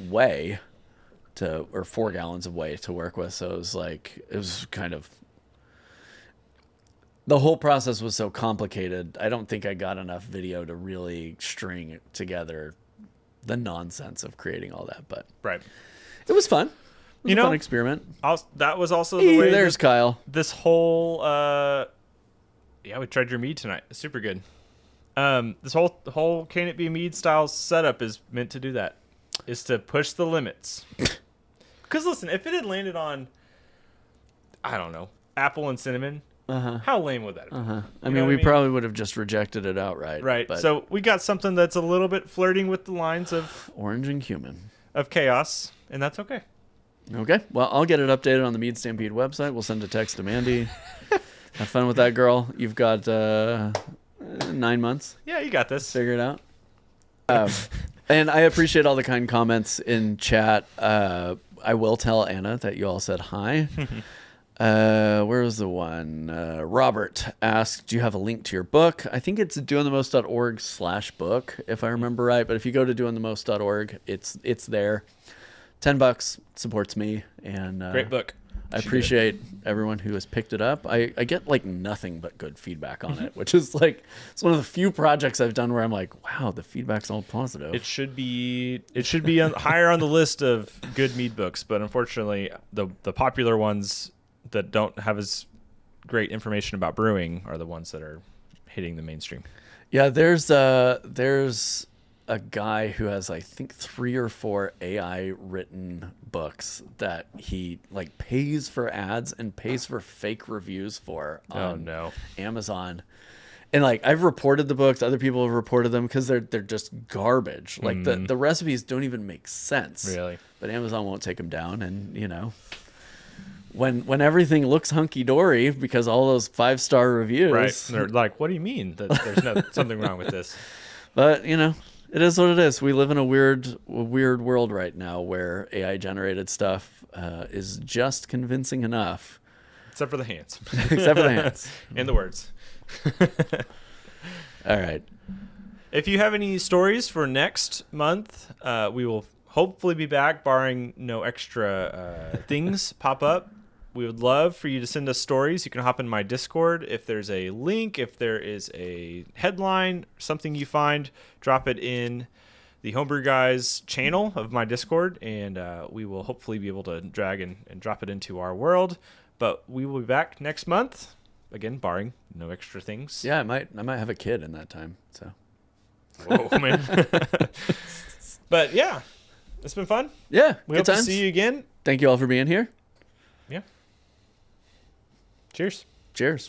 whey or 4 gallons of whey to work with. So it was kind of, the whole process was so complicated. I don't think I got enough video to really string together the nonsense of creating all that, but Right. it was fun. It was a fun experiment. That was also the way There's Kyle. this whole we tried your mead tonight. It's super good. This whole Can It Be Mead style setup is meant to do that. Is to push the limits. Because listen, if it had landed on, I don't know, apple and cinnamon, how lame would that have been? I mean, we probably would have just rejected it outright. Right. But So we got something that's a little bit flirting with the lines of orange and cumin. chaos, and that's okay. Okay. Well, I'll get it updated on the Mee Stampede website. We'll send a text to Mandy. Have fun with that, girl. You've got 9 months. Yeah, you got this. Figure it out. And I appreciate all the kind comments in chat. I will tell Anna that you all said hi. Where was the one? Robert asked, do you have a link to your book? I think it's dointhemost.org/book, if I remember right. But if you go to dointhemost.org, it's there. $10 supports me. And Great book. I appreciate everyone who has picked it up. I get like nothing but good feedback on it, which is like, it's one of the few projects I've done where I'm like, wow, the feedback's all positive. It should be higher on the list of good mead books, but unfortunately, the popular ones that don't have as great information about brewing are the ones that are hitting the mainstream. Yeah, there's a guy who has, I think, 3 or 4 AI written books that he like pays for ads and pays for fake reviews for on Amazon. And like, I've reported the books, other people have reported them because they're just garbage. Like the recipes don't even make sense. Really? But Amazon won't take them down. And you know, when everything looks hunky dory because all those 5-star reviews, Right? They're like, what do you mean that there's something wrong with this? But you know, it is what it is. We live in a weird world right now where AI generated stuff is just convincing enough. Except for the hands. Except for the hands. And the words. All right. If you have any stories for next month, we will hopefully be back, barring no extra things pop up. We would love for you to send us stories. You can hop in my Discord. If there's a link, if there is a headline, something you find, drop it in the Homebrew Guys channel of my Discord, and we will hopefully be able to drag and drop it into our world. But we will be back next month, again, barring no extra things. Yeah, I might have a kid in that time. So. Whoa, man. But yeah, it's been fun. Yeah, We good hope times. to see you again. Thank you all for being here. Yeah. Cheers. Cheers.